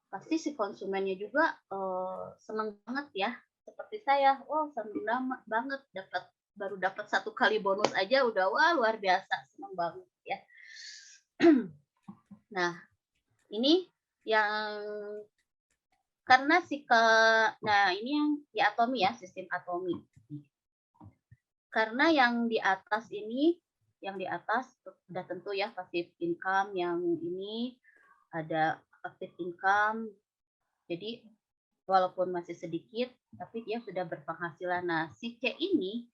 Pasti si konsumennya juga senang banget ya. Seperti saya, senang banget baru dapat 1 kali bonus aja udah wah luar biasa, senang banget ya. Nah, ini yang karena ini yang di Atomi ya, sistem Atomi. Karena yang di atas sudah tentu ya passive income, yang ini ada active income. Jadi walaupun masih sedikit, tapi dia sudah berpenghasilan. Nah, si C ini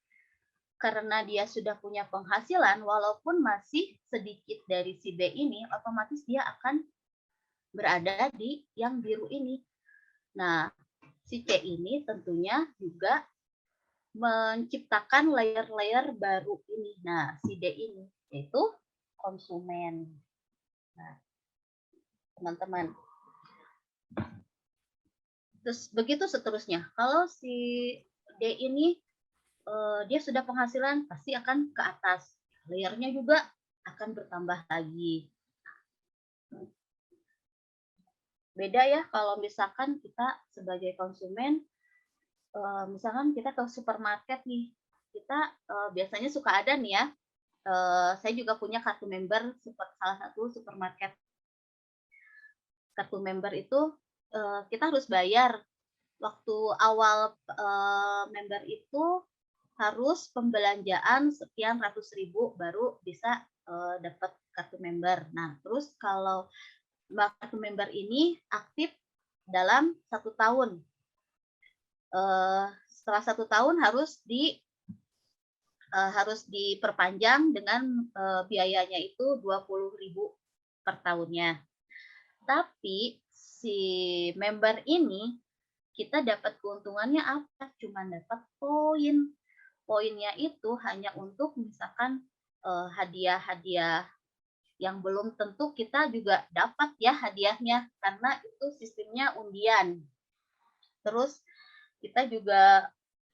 karena dia sudah punya penghasilan, walaupun masih sedikit dari si B ini, otomatis dia akan berada di yang biru ini. Nah, si C ini tentunya juga menciptakan layer-layer baru ini. Nah, si D ini yaitu konsumen. Nah, teman-teman. Terus begitu seterusnya. Kalau si D ini dia sudah penghasilan, pasti akan ke atas. Layernya juga akan bertambah lagi. Beda ya kalau misalkan kita sebagai konsumen, misalkan kita ke supermarket nih, kita biasanya suka ada nih ya, saya juga punya kartu member salah satu supermarket. Kartu member itu kita harus bayar. Waktu awal member itu harus pembelanjaan sekian ratus ribu baru bisa dapat kartu member. Nah, terus kalau kartu member ini aktif dalam 1 tahun. Setelah 1 tahun harus diperpanjang dengan biayanya itu 20.000 per tahunnya. Tapi si member ini kita dapat keuntungannya apa? Cuma dapat poin. Poinnya itu hanya untuk misalkan hadiah-hadiah yang belum tentu kita juga dapat ya hadiahnya, karena itu sistemnya undian. Terus kita juga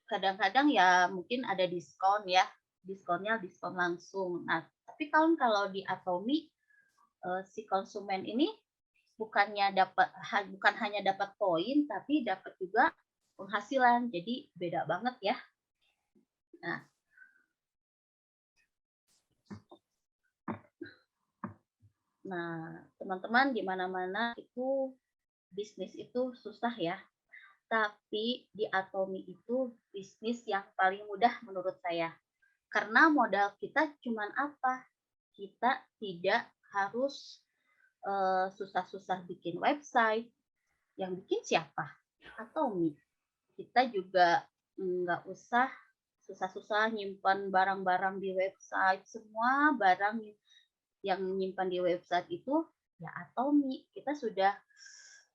kadang-kadang ya mungkin ada diskon ya, diskonnya diskon langsung. Nah, tapi kalau di Atomi si konsumen ini bukan hanya dapat poin, tapi dapat juga penghasilan. Jadi beda banget ya. Nah, teman-teman di mana-mana itu bisnis itu susah ya. Tapi di Atomi itu bisnis yang paling mudah menurut saya. Karena modal kita cuman apa? Kita tidak harus susah-susah bikin website. Yang bikin siapa? Atomi. Kita juga nggak usah susah-susah nyimpan barang-barang di website. Semua barang yang nyimpan di website itu ya Atomi. Kita sudah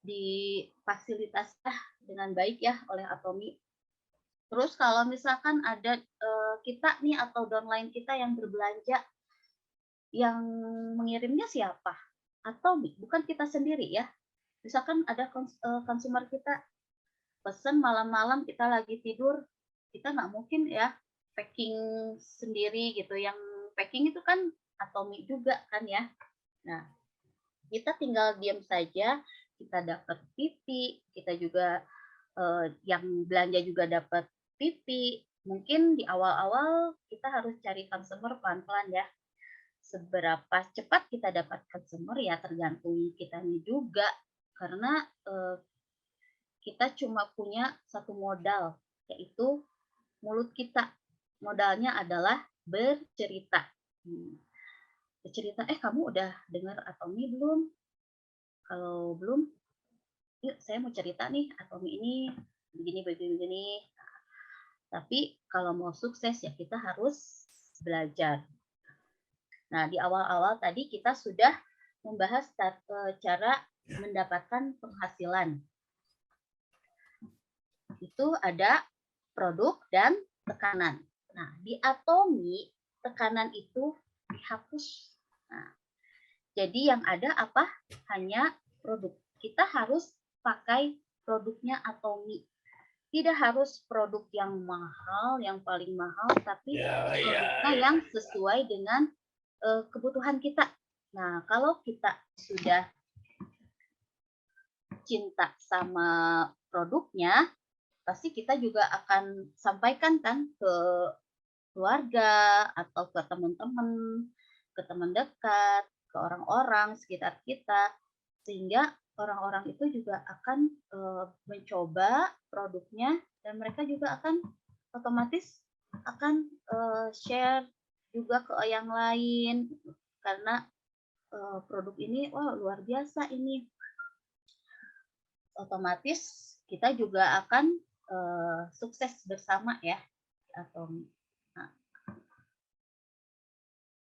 difasilitasi dengan baik ya oleh Atomi. Terus kalau misalkan ada kita nih atau downline kita yang berbelanja, yang mengirimnya siapa? Atomi, bukan kita sendiri ya. Misalkan ada consumer kita pesan malam-malam kita lagi tidur, kita nggak mungkin ya packing sendiri gitu. Yang packing itu kan Atomi juga kan ya. Nah, kita tinggal diam saja, kita dapat pipi, kita juga yang belanja juga dapat pipi. Mungkin di awal-awal kita harus cari consumer pelan-pelan ya. Seberapa cepat kita dapat consumer ya tergantung kitanya juga. Karena kita cuma punya satu modal, yaitu mulut kita. Modalnya adalah bercerita. Bercerita, kamu udah dengar Atomi belum? Kalau belum, yuk saya mau cerita nih, Atomi ini begini. Tapi kalau mau sukses ya kita harus belajar. Nah, di awal-awal tadi kita sudah membahas cara mendapatkan penghasilan. Itu ada produk dan tekanan. Nah, di Atomi tekanan itu dihapus. Nah, jadi yang ada apa? Hanya produk. Kita harus pakai produknya Atomi. Tidak harus produk yang mahal, yang paling mahal, tapi produknya yang sesuai dengan kebutuhan kita. Nah, kalau kita sudah cinta sama produknya, pasti kita juga akan sampaikan kan ke keluarga atau ke teman-teman, ke teman dekat, ke orang-orang sekitar kita, sehingga orang-orang itu juga akan mencoba produknya dan mereka juga akan otomatis akan share juga ke yang lain karena produk ini wah luar biasa ini. Otomatis kita juga akan sukses bersama ya.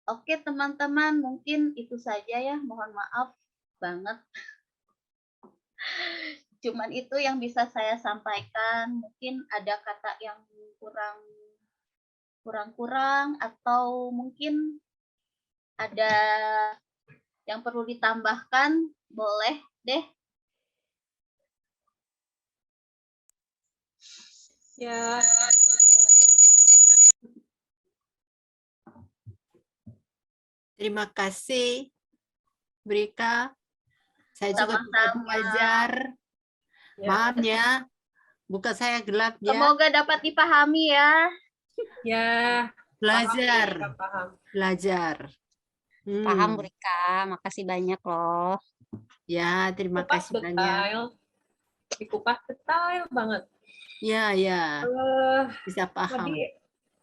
Oke teman-teman, mungkin itu saja ya. Mohon maaf banget. Cuman itu yang bisa saya sampaikan. Mungkin ada kata yang kurang atau mungkin ada yang perlu ditambahkan, boleh deh. Ya. Terima kasih, Brika. Saya juga belajar. Ya. Maaf ya, buka saya gelap ya. Semoga dapat dipahami ya. Ya. Belajar. Paham. Belajar. Paham, Brika. Makasih banyak loh. Ya, terima Kupas kasih banyak. Dikupas detail banget. Ya. Bisa paham.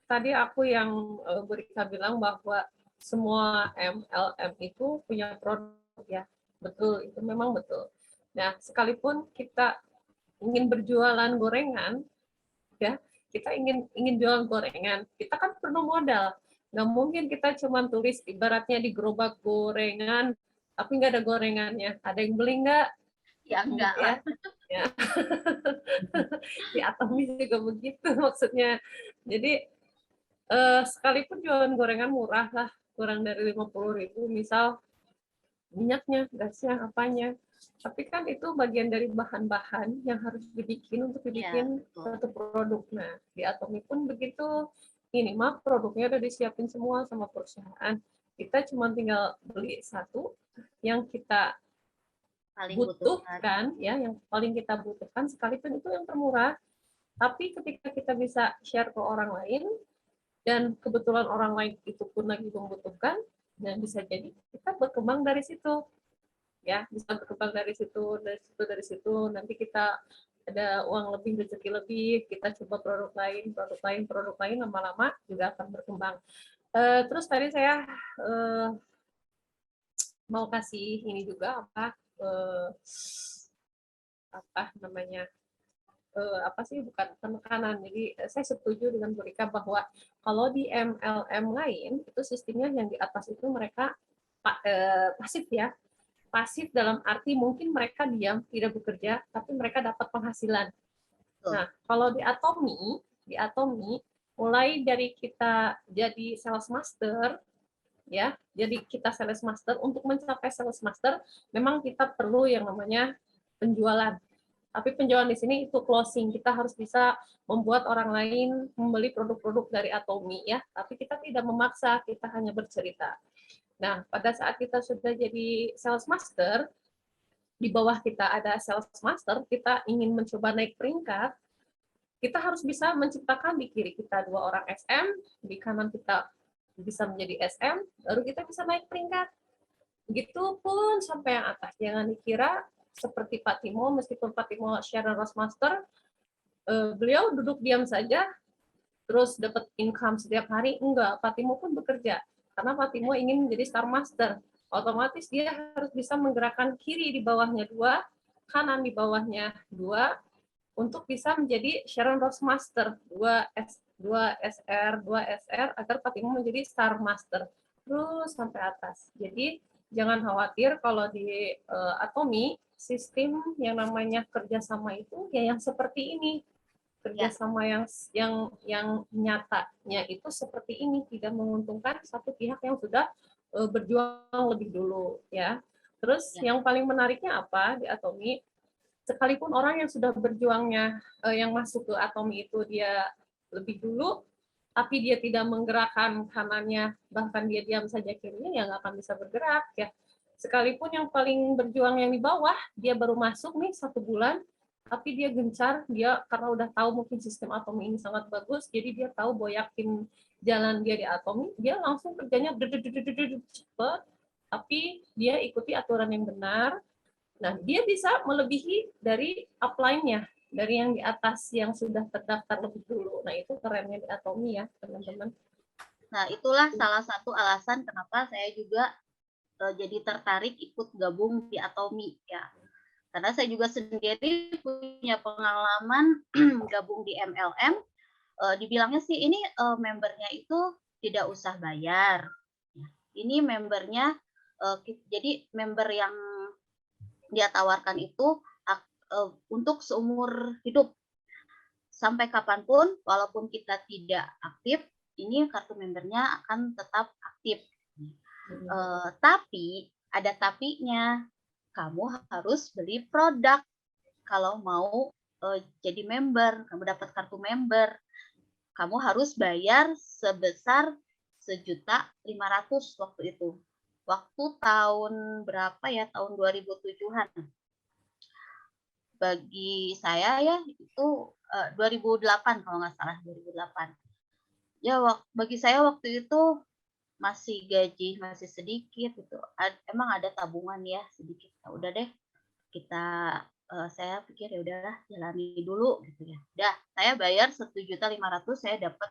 Tadi aku yang Brika bilang bahwa semua MLM itu punya produk ya. Betul, itu memang betul. Nah, sekalipun kita ingin berjualan gorengan, ya, kita ingin jualan gorengan, kita kan perlu modal. Nggak mungkin kita cuma tulis ibaratnya di gerobak gorengan, tapi nggak ada gorengannya. Ada yang beli nggak? Ya enggak ya. Ya. Di Atomi juga begitu maksudnya. Jadi sekalipun jualan gorengan murah lah, kurang dari 50.000 misal, minyaknya, gasnya, apanya. Tapi kan itu bagian dari bahan-bahan yang harus dibikin untuk dibikin satu produk. Nah, di Atomi pun begitu. Ini produknya udah disiapin semua sama perusahaan. Kita cuma tinggal beli satu, yang kita Paling butuhkan, ya, yang paling kita butuhkan, sekalipun itu yang termurah, tapi ketika kita bisa share ke orang lain, dan kebetulan orang lain itu pun lagi membutuhkan, dan bisa jadi kita berkembang dari situ, ya, bisa berkembang dari situ, nanti kita ada uang lebih, rezeki lebih, kita coba produk lain, lama-lama juga akan berkembang. Terus tadi saya mau kasih ini juga apa namanya, apa sih, bukan penekanan. Jadi saya setuju dengan Bu Rika bahwa kalau di MLM lain itu sistemnya yang di atas itu mereka pasif, ya. Pasif dalam arti mungkin mereka diam, tidak bekerja, tapi mereka dapat penghasilan. Nah, kalau di Atomi mulai dari kita jadi sales master, ya, jadi kita sales master, untuk mencapai sales master memang kita perlu yang namanya penjualan. Tapi penjualan di sini itu closing, kita harus bisa membuat orang lain membeli produk-produk dari Atomi, ya. Tapi kita tidak memaksa, kita hanya bercerita. Nah, pada saat kita sudah jadi sales master, di bawah kita ada sales master, kita ingin mencoba naik peringkat, kita harus bisa menciptakan di kiri kita 2 orang SM, di kanan kita bisa menjadi SM, baru kita bisa naik peringkat. Begitupun sampai yang atas. Jangan dikira seperti Pak Timo, meskipun Pak Timo Sharon Rose Master, beliau duduk diam saja, terus dapat income setiap hari. Enggak, Pak Timo pun bekerja. Karena Pak Timo ingin menjadi Star Master. Otomatis dia harus bisa menggerakkan kiri di bawahnya 2, kanan di bawahnya 2, untuk bisa menjadi Sharon Rose Master, 2 SR, agar Pak Timo menjadi Star Master. Terus sampai atas. Jadi jangan khawatir kalau di Atomi, sistem yang namanya kerjasama itu ya yang seperti ini. Kerjasama yang nyatanya itu seperti ini, tidak menguntungkan satu pihak yang sudah berjuang lebih dulu, ya. Terus yang paling menariknya apa di Atomi, sekalipun orang yang sudah berjuangnya yang masuk ke Atomi itu dia lebih dulu, tapi dia tidak menggerakkan kanannya, bahkan dia diam saja kirinya, ya nggak akan bisa bergerak, ya. Sekalipun yang paling berjuang yang di bawah, dia baru masuk nih 1 bulan, tapi dia gencar, dia karena udah tahu mungkin sistem Atomi ini sangat bagus, jadi dia tahu bahwa yakin jalan dia di Atomi, dia langsung kerjanya cepet, tapi dia ikuti aturan yang benar. Nah, dia bisa melebihi dari upline-nya, dari yang di atas yang sudah terdaftar lebih dulu. Nah, itu kerennya di Atomi, ya, teman-teman. Nah, itulah salah satu alasan kenapa saya juga jadi tertarik ikut gabung di Atomi, ya. Karena saya juga sendiri punya pengalaman gabung di MLM, dibilangnya sih ini membernya itu tidak usah bayar. Ini membernya, jadi member yang dia tawarkan itu untuk seumur hidup. Sampai kapanpun, walaupun kita tidak aktif, ini kartu membernya akan tetap aktif. Tapi, ada tapinya. Kamu harus beli produk kalau mau jadi member, kamu dapat kartu member. Kamu harus bayar sebesar 1.500.000 waktu itu. Waktu tahun berapa ya? Tahun 2007-an. Bagi saya ya itu 2008 kalau nggak salah, 2008. Ya bagi saya waktu itu masih gaji masih sedikit gitu. Emang ada tabungan ya sedikit. Nah, udah deh kita saya pikir ya udahlah jalani dulu gitu ya. Udah, saya bayar 1.500.000, saya dapat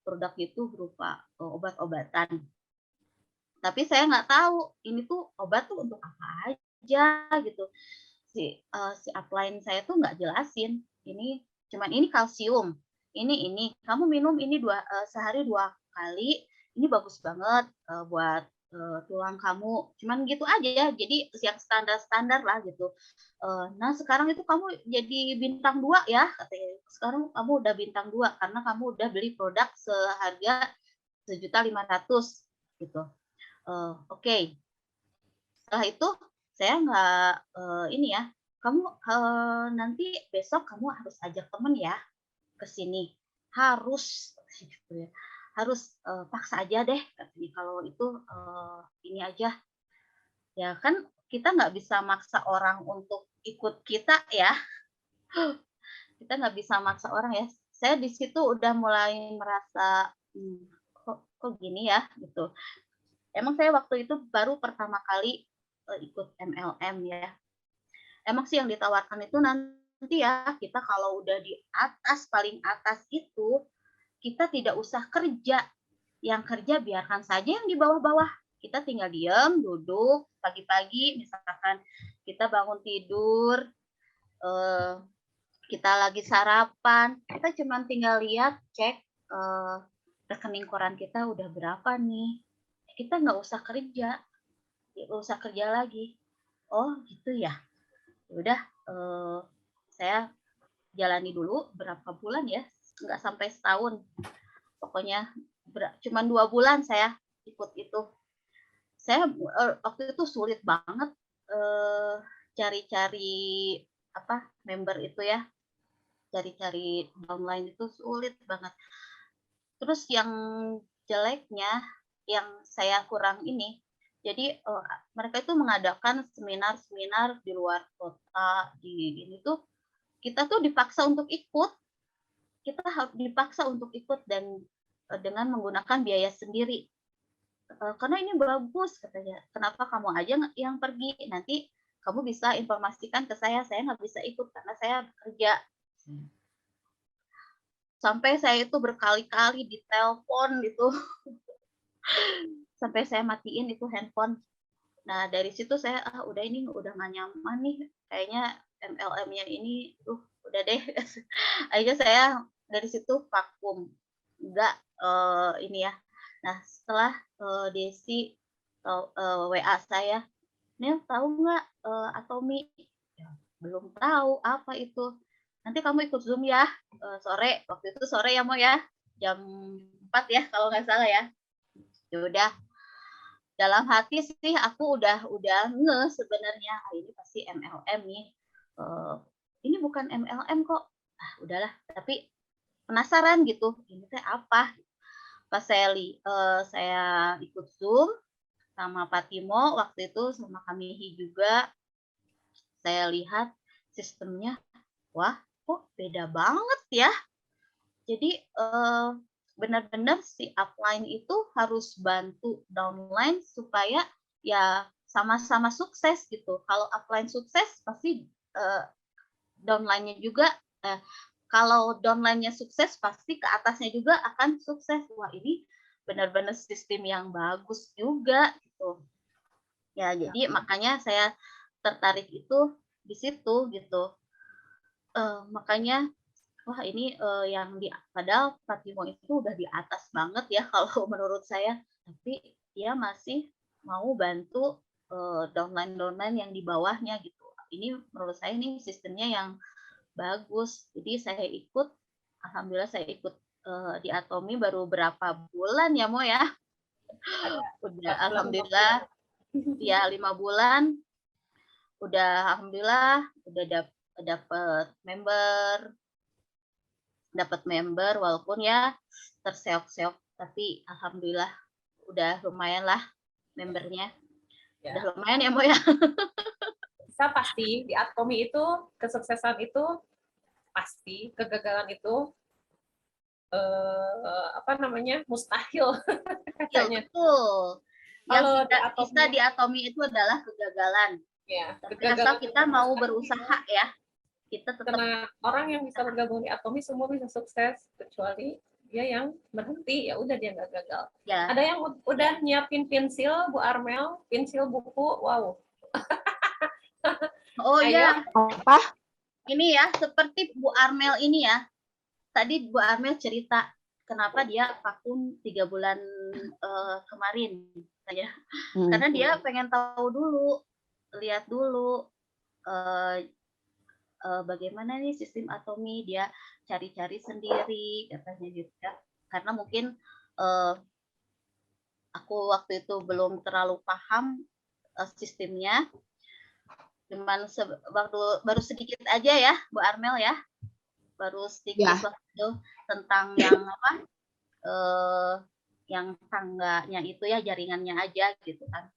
produk itu berupa obat-obatan. Tapi saya nggak tahu ini tuh obat tuh untuk apa aja gitu. Si upline saya tuh nggak jelasin. Ini cuman ini kalsium. Ini kamu minum ini sehari 2 kali. Ini bagus banget buat tulang kamu. Cuman gitu aja. Jadi yang standar-standar lah gitu. Nah, sekarang itu kamu jadi bintang 2 ya, katanya. Sekarang kamu udah bintang 2 karena kamu udah beli produk seharga 1.500.000 gitu. Oke. Setelah itu saya nggak ini ya, kamu nanti besok kamu harus ajak temen ya ke sini. Harus gitu ya. Harus paksa aja deh katanya, kalau itu ini aja Ya kan kita nggak bisa maksa orang untuk ikut kita ya. Kita nggak bisa maksa orang ya. Saya di situ udah mulai merasa, kok gini ya gitu. Emang saya waktu itu baru pertama kali, ikut MLM ya. Emang sih yang ditawarkan itu nanti ya, kita kalau udah di atas, paling atas itu, kita tidak usah kerja. Yang kerja biarkan saja yang di bawah-bawah. Kita tinggal diam, duduk, pagi-pagi misalkan kita bangun tidur, kita lagi sarapan, kita cuma tinggal lihat, cek rekening koran kita udah berapa nih. Kita nggak usah kerja, nggak usah kerja lagi. Oh gitu ya. Udah, saya jalani dulu berapa bulan ya, nggak sampai setahun. Pokoknya cuma 2 bulan saya ikut itu. Saya waktu itu sulit banget cari-cari member itu ya, cari-cari downline itu sulit banget. Terus yang jeleknya, yang saya kurang ini, jadi mereka itu mengadakan seminar-seminar di luar kota, di ini tuh kita tuh dipaksa untuk ikut. Kita harus dipaksa untuk ikut dan dengan menggunakan biaya sendiri. Karena ini bagus katanya. Kenapa kamu aja yang pergi? Nanti kamu bisa informasikan ke saya nggak bisa ikut karena saya bekerja. Sampai saya itu berkali-kali ditelepon gitu. Sampai saya matiin itu handphone. Nah, dari situ saya udah ini udah nggak nyaman nih. Kayaknya MLM-nya ini udah deh. Akhirnya saya dari situ vakum. Enggak ini ya. Nah, setelah Desi WA saya, "Nel, tahu nggak Atomi?" Ya, belum tahu apa itu. "Nanti kamu ikut Zoom ya sore." Waktu itu sore ya, Mo ya. Jam 4 ya kalau nggak salah ya. Ya udah, dalam hati sih aku udah ngeh sebenarnya, ini pasti MLM nih. Ini bukan MLM kok. Udahlah, tapi penasaran gitu, ini teh apa? Pas saya ikut Zoom sama Pak Timo waktu itu, sama Kamihi juga, saya lihat sistemnya, wah kok beda banget ya. Jadi benar-benar si upline itu harus bantu downline supaya ya sama-sama sukses gitu. Kalau upline sukses pasti downline-nya juga kalau downline-nya sukses pasti ke atasnya juga akan sukses. Wah, ini benar-benar sistem yang bagus juga gitu. Ya, jadi makanya saya tertarik itu di situ gitu. Makanya wah ini yang padahal Pak Timo itu udah di atas banget ya kalau menurut saya, tapi dia masih mau bantu downline yang di bawahnya gitu. Ini menurut saya ini sistemnya yang bagus. Jadi saya ikut, alhamdulillah saya ikut di Atomi baru berapa bulan ya Mo ya? Udah alhamdulillah ya 5 bulan. Udah alhamdulillah udah dapat member walaupun ya terseok-seok, tapi alhamdulillah udah lumayan lah membernya. Ya. Udah lumayan ya Mo ya. Bisa pasti di Atomi itu kesuksesan itu pasti, kegagalan itu mustahil katanya. Betul. Yang Kalau tidak bisa di Atomi itu adalah kegagalan. Ya, tapi asal kita mau berusaha ya, kita tetap. Karena orang yang bisa bergabung di Atomi semua bisa sukses, kecuali dia yang berhenti, ya udah dia nggak gagal. Ya. Ada yang udah nyiapin pensil, Bu Armel, pensil buku, wow. Oh ya. Apa? Ini ya, seperti Bu Armel ini ya. Tadi Bu Armel cerita kenapa dia vakum 3 bulan kemarin saya. Karena dia pengen tahu dulu, lihat dulu bagaimana nih sistem Atomi, dia cari-cari sendiri katanya gitu ya. Karena mungkin aku waktu itu belum terlalu paham sistemnya. Cuman baru sedikit aja ya Bu Armel ya. Baru sedikit waktu tentang yang yang tangganya itu ya, jaringannya aja gitu kan.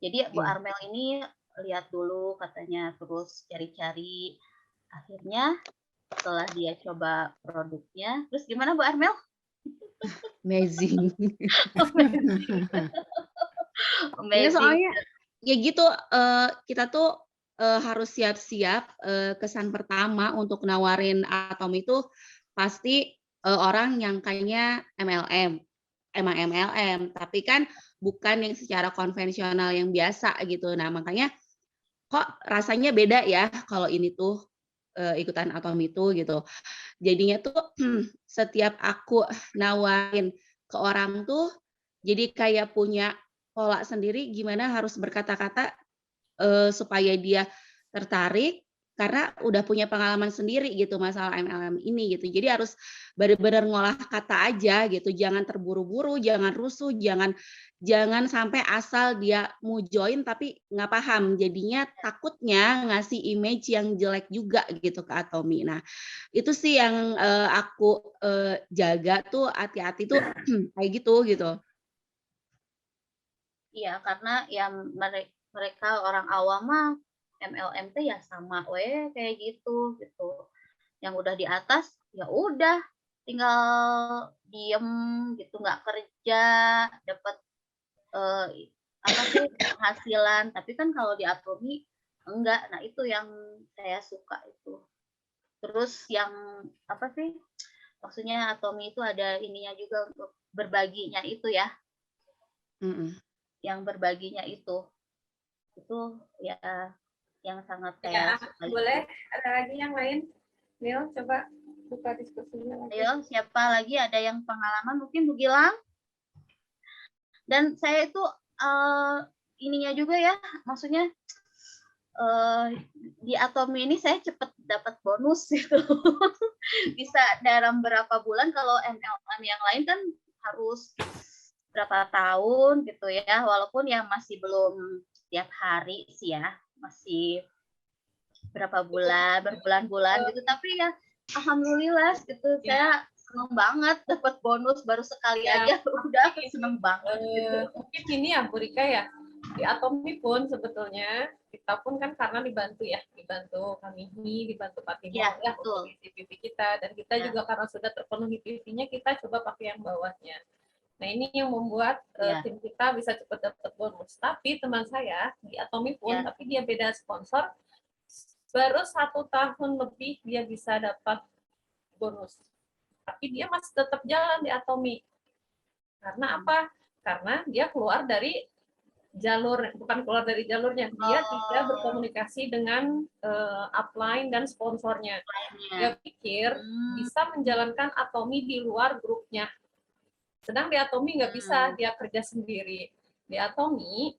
Jadi Bu Iya. Armel ini lihat dulu katanya, terus cari-cari. Akhirnya setelah dia coba produknya, terus gimana Bu Armel? Amazing. Ya Amazing. soalnya ya gitu, kita tuh harus siap-siap, kesan pertama untuk nawarin Atom itu pasti orang nyangkanya MLM, emang MLM, tapi kan bukan yang secara konvensional yang biasa gitu. Nah makanya kok rasanya beda ya kalau ini tuh ikutan Atom itu gitu. Jadinya tuh setiap aku nawarin ke orang tuh jadi kayak punya pola sendiri gimana harus berkata-kata supaya dia tertarik karena udah punya pengalaman sendiri gitu masalah MLM ini gitu. Jadi harus benar-benar ngolah kata aja gitu, jangan terburu-buru, jangan rusuh, jangan sampai asal dia mau join tapi nggak paham. Jadinya takutnya ngasih image yang jelek juga gitu ke Atomi. Nah, itu sih yang aku jaga tuh hati-hati tuh kayak gitu. Iya, karena yang mereka orang awam mah MLM teh ya sama kayak gitu. Yang udah di atas ya udah tinggal diem gitu, nggak kerja, dapat apa sih penghasilan. Tapi kan kalau di Atomi enggak. Nah, itu yang saya suka itu. Terus yang apa sih? Maksudnya Atomi itu ada ininya juga untuk berbaginya itu ya. Yang berbaginya itu ya yang sangat saya suka. Boleh ada lagi yang lain? Nil, coba buka diskusinya lagi. Ayo, siapa lagi ada yang pengalaman mungkin Bu Gilang? Dan saya itu ininya juga ya, maksudnya di Atomi ini saya cepat dapat bonus gitu. Bisa dalam berapa bulan, kalau MLM yang lain kan harus berapa tahun gitu ya, walaupun yang masih belum tiap hari sih ya, masih berapa bulan, berbulan-bulan gitu, tapi ya alhamdulillah gitu, saya seneng banget dapat bonus baru sekali aja udah seneng banget gitu. Mungkin ini ya Bu Rika ya, di Atomi pun sebetulnya kita pun kan karena dibantu kami, dibantu Pak Timo ya untuk isi PV kita, dan kita juga karena sudah terpenuhi PV-nya kita coba pakai yang bawahnya. Nah ini yang membuat tim kita bisa cepat dapat bonus. Tapi teman saya di Atomi pun, tapi dia beda sponsor, baru 1 tahun lebih dia bisa dapat bonus. Tapi dia masih tetap jalan di Atomi. Karena apa? Karena dia keluar dari bukan keluar dari jalurnya, dia tidak berkomunikasi dengan upline dan sponsornya. Dia pikir bisa menjalankan Atomi di luar grupnya. Sedang di Atomi nggak bisa, dia kerja sendiri. Di Atomi,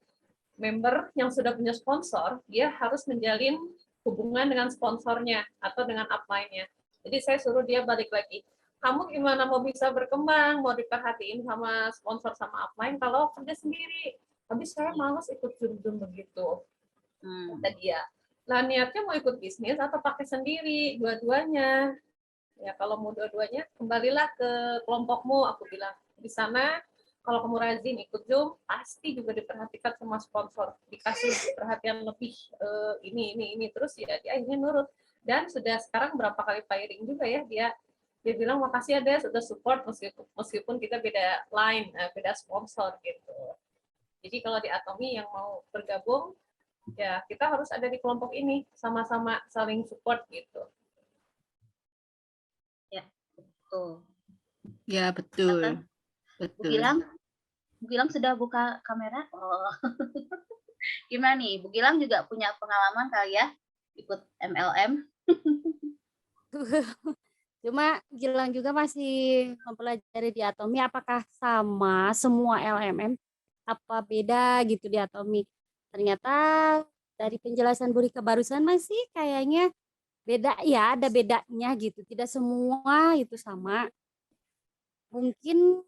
member yang sudah punya sponsor, dia harus menjalin hubungan dengan sponsornya atau dengan upline-nya. Jadi saya suruh dia balik lagi. Kamu gimana mau bisa berkembang, mau diperhatiin sama sponsor sama upline kalau kerja sendiri? Habis saya malas ikut zoom begitu. Kata dia. Nah niatnya mau ikut bisnis atau pakai sendiri, dua-duanya. Ya kalau mau dua-duanya, kembalilah ke kelompokmu, aku bilang. Di sana kalau kamu rajin ikut Zoom, pasti juga diperhatikan sama sponsor, dikasih perhatian lebih ini terus ya dia akhirnya nurut. Dan sudah sekarang berapa kali firing juga ya, dia bilang makasih ya Des sudah support meskipun kita beda line, beda sponsor gitu. Jadi kalau di Atomi yang mau bergabung ya kita harus ada di kelompok ini, sama-sama saling support gitu. Ya, betul. Ya, betul. Bu Gilang sudah buka kamera? Oh. Gimana nih? Bu Gilang juga punya pengalaman kali ya ikut MLM? Cuma Gilang juga masih mempelajari di Atomi, apakah sama semua LMM? Apa beda gitu di Atomi? Ternyata dari penjelasan Bu Rika barusan masih kayaknya beda ya, ada bedanya gitu. Tidak semua itu sama. Mungkin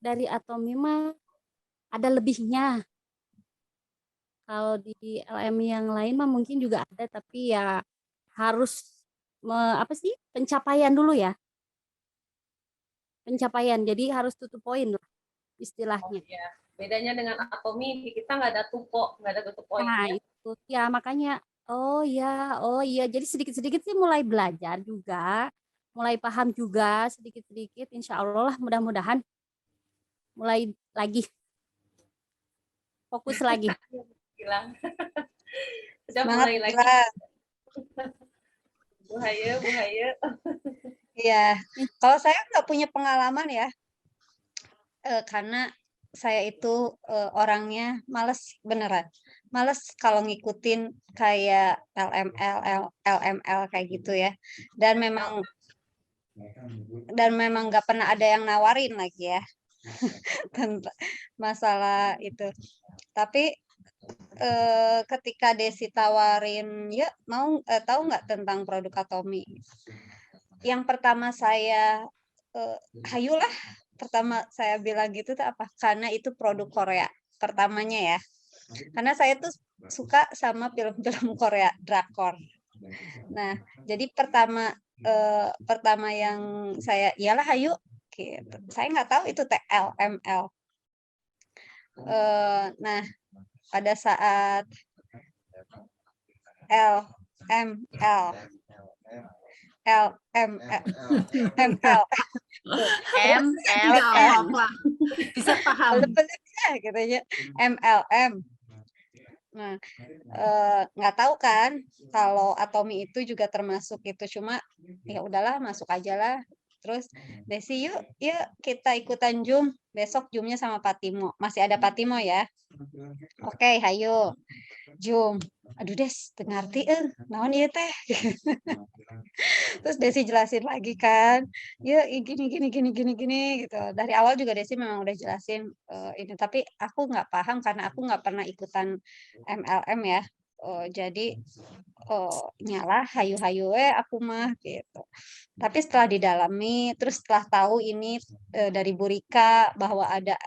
dari Atomi mah ada lebihnya. Kalau di LM yang lain mah mungkin juga ada, tapi ya harus pencapaian dulu ya. Pencapaian, jadi harus tutup poin lah istilahnya. Ya, Bedanya dengan Atomi, di kita nggak ada tupo, nggak ada tutup Nah, poinnya. itu ya makanya oh iya jadi sedikit-sedikit sih mulai belajar juga, mulai paham juga sedikit-sedikit insya Allah lah mudah-mudahan mulai lagi fokus lagi. Gilang. Udah Semangat mulai lagi. Gilang. Bu Haye. Iya, kalau saya nggak punya pengalaman ya, karena saya itu orangnya males beneran, males kalau ngikutin kayak LML kayak gitu ya, dan memang nggak pernah ada yang nawarin lagi ya tentang masalah itu. Tapi ketika Desi tawarin, ya mau tahu nggak tentang produk Atomi? Yang pertama saya hayulah, pertama saya bilang gitu tuh apa? Karena itu produk Korea pertamanya ya. Karena saya tuh suka sama film-film Korea, drakor. Nah, jadi pertama yang saya iyalah hayu gitu. Saya nggak tahu itu TLML. Nah, pada saat LML ML Tidak apa-apa. Bisa paham. gitu ya, MLM. Nah, nggak tahu kan kalau Atomi itu juga termasuk itu, cuma ya udahlah masuk aja lah. Terus Desi yuk kita ikutan Zoom besok, Zoomnya sama Patimo, masih ada Patimo ya. Oke, hayo Zoom. Aduh Des, teu ngarti naon ieu teh. Terus Desi jelasin lagi kan, ya gini gitu. Dari awal juga Desi memang udah jelasin ini, tapi aku nggak paham karena aku nggak pernah ikutan MLM ya. Jadi nyalah hayu-hayu aku mah gitu. Tapi setelah didalami, terus setelah tahu ini dari Bu Rika bahwa ada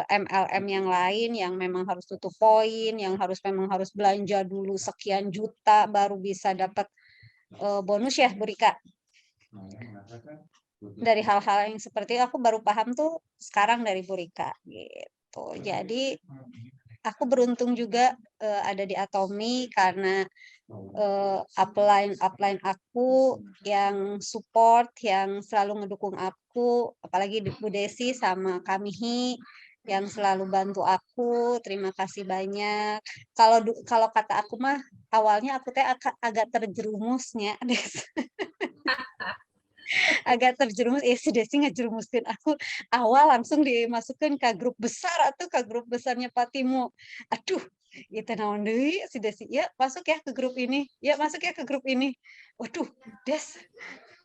MLM yang lain yang memang harus tutup poin, yang memang harus belanja dulu sekian juta baru bisa dapat bonus ya Bu Rika. Dari hal-hal yang seperti itu aku baru paham tuh sekarang dari Bu Rika gitu. Jadi aku beruntung juga ada di Atomi karena upline aku yang support, yang selalu ngedukung aku, apalagi Bu Desi sama Kamihi yang selalu bantu aku. Terima kasih banyak. Kalau kata aku mah awalnya aku teh agak terjerumusnya, agak terjerumus. Si Desi ngejerumuskan aku awal langsung dimasukkan ke grup besar atau ke grup besarnya Patimo. Aduh, itu naon deui si Desi. Ya, masuk ya ke grup ini. Ya, masuk ya ke grup ini. Waduh, Des.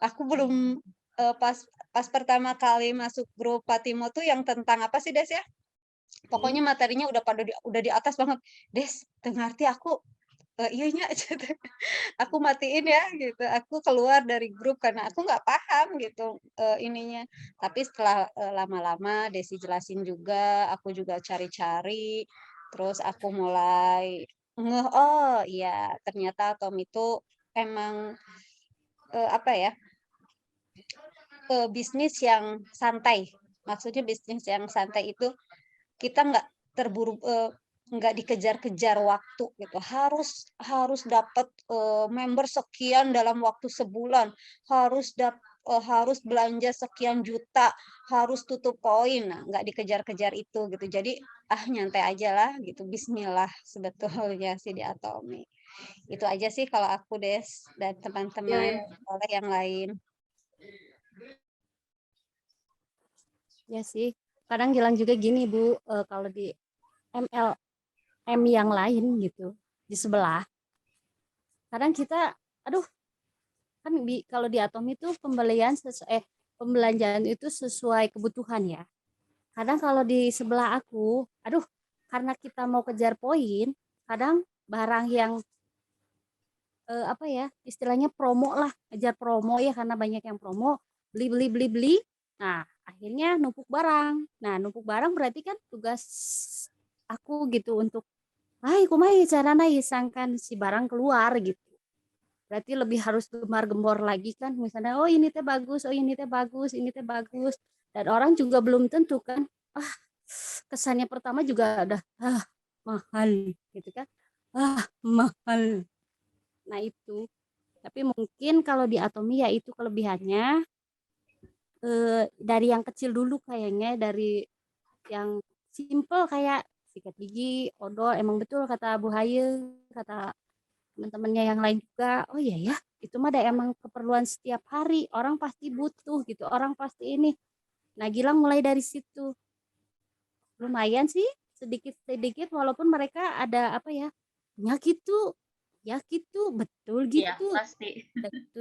Aku belum pas pertama kali masuk grup Patimo tuh yang tentang apa sih Des ya? Pokoknya materinya udah di atas banget. Des, teu ngarti aku iya nya aku matiin ya gitu. Aku keluar dari grup karena aku nggak paham gitu ininya. Tapi setelah lama-lama Desi jelasin juga, aku juga cari-cari, terus aku mulai ngeh, oh iya ternyata Tom itu emang apa ya, bisnis yang santai. Maksudnya bisnis yang santai itu kita nggak terburu nggak dikejar-kejar waktu gitu, harus dapat member sekian dalam waktu sebulan, harus belanja sekian juta, harus tutup poin. Nah, nggak dikejar-kejar itu gitu, jadi nyantai aja lah gitu, bismillah sebetulnya sih di Atomi. Itu aja sih kalau aku Des dan teman-teman oleh yang lain. Ya sih, kadang Gilang juga gini Bu, kalau di MLM yang lain gitu di sebelah, kadang kita aduh kan kalau di Atom itu pembelanjaan itu sesuai kebutuhan ya. Kadang kalau di sebelah aku, aduh karena kita mau kejar poin, kadang barang yang apa ya istilahnya promo lah, kejar promo ya karena banyak yang promo, beli. Nah akhirnya numpuk barang. Nah numpuk barang berarti kan tugas aku gitu untuk kumaha carana isangkan si barang keluar gitu. Berarti lebih harus gemar-gembor lagi kan, misalnya oh ini teh bagus, oh ini teh bagus, ini teh bagus. Dan orang juga belum tentu kan, kesannya pertama juga udah mahal gitu kan. Mahal. Nah itu. Tapi mungkin kalau di Atomi ya itu kelebihannya dari yang kecil dulu kayaknya, dari yang simple kayak sikat gigi, odol. Emang betul kata Bu Haye, kata teman-temannya yang lain juga. Oh iya ya, itu mah ada emang keperluan setiap hari. Orang pasti butuh gitu, orang pasti ini. Nah Gilang mulai dari situ. Lumayan sih, sedikit-sedikit walaupun mereka ada apa ya, ya gitu, betul Iya, gitu. pasti. Gitu.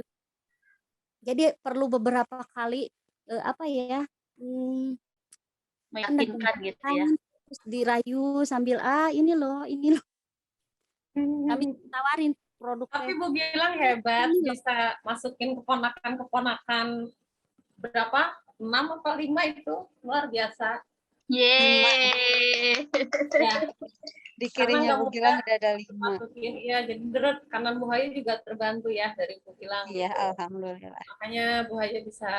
Jadi perlu beberapa kali apa ya, Meyakinkan gitu ya. terus dirayu sambil ini loh kami tawarin Tapi produknya. Bu Gilang hebat Ini loh. bisa masukin keponakan-keponakan berapa? 6 atau 5 itu luar biasa. Yeay. Ya, Di kirinya nggak Bu Gilang mudah udah ada 5. masukin ya, jadi deret kanan Bu Haye juga terbantu ya dari Bu Gilang. Iya, gitu. alhamdulillah. Makanya Bu Haye bisa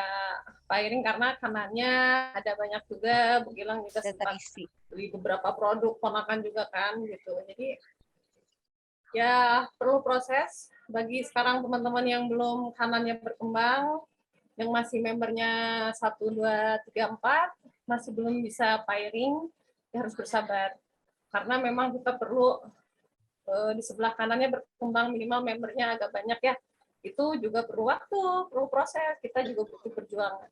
firing karena kanannya ada banyak juga. Bu Gilang juga Sudah sempat terisi. beli beberapa produk ponakan juga kan gitu. Jadi ya perlu proses bagi sekarang teman-teman yang belum kanannya berkembang, yang masih membernya 1, 2, 3, 4 masih belum bisa firing, ya harus bersabar karena memang kita perlu di sebelah kanannya berkembang, minimal membernya agak banyak ya. Itu juga perlu waktu, perlu proses, kita juga butuh perjuangan.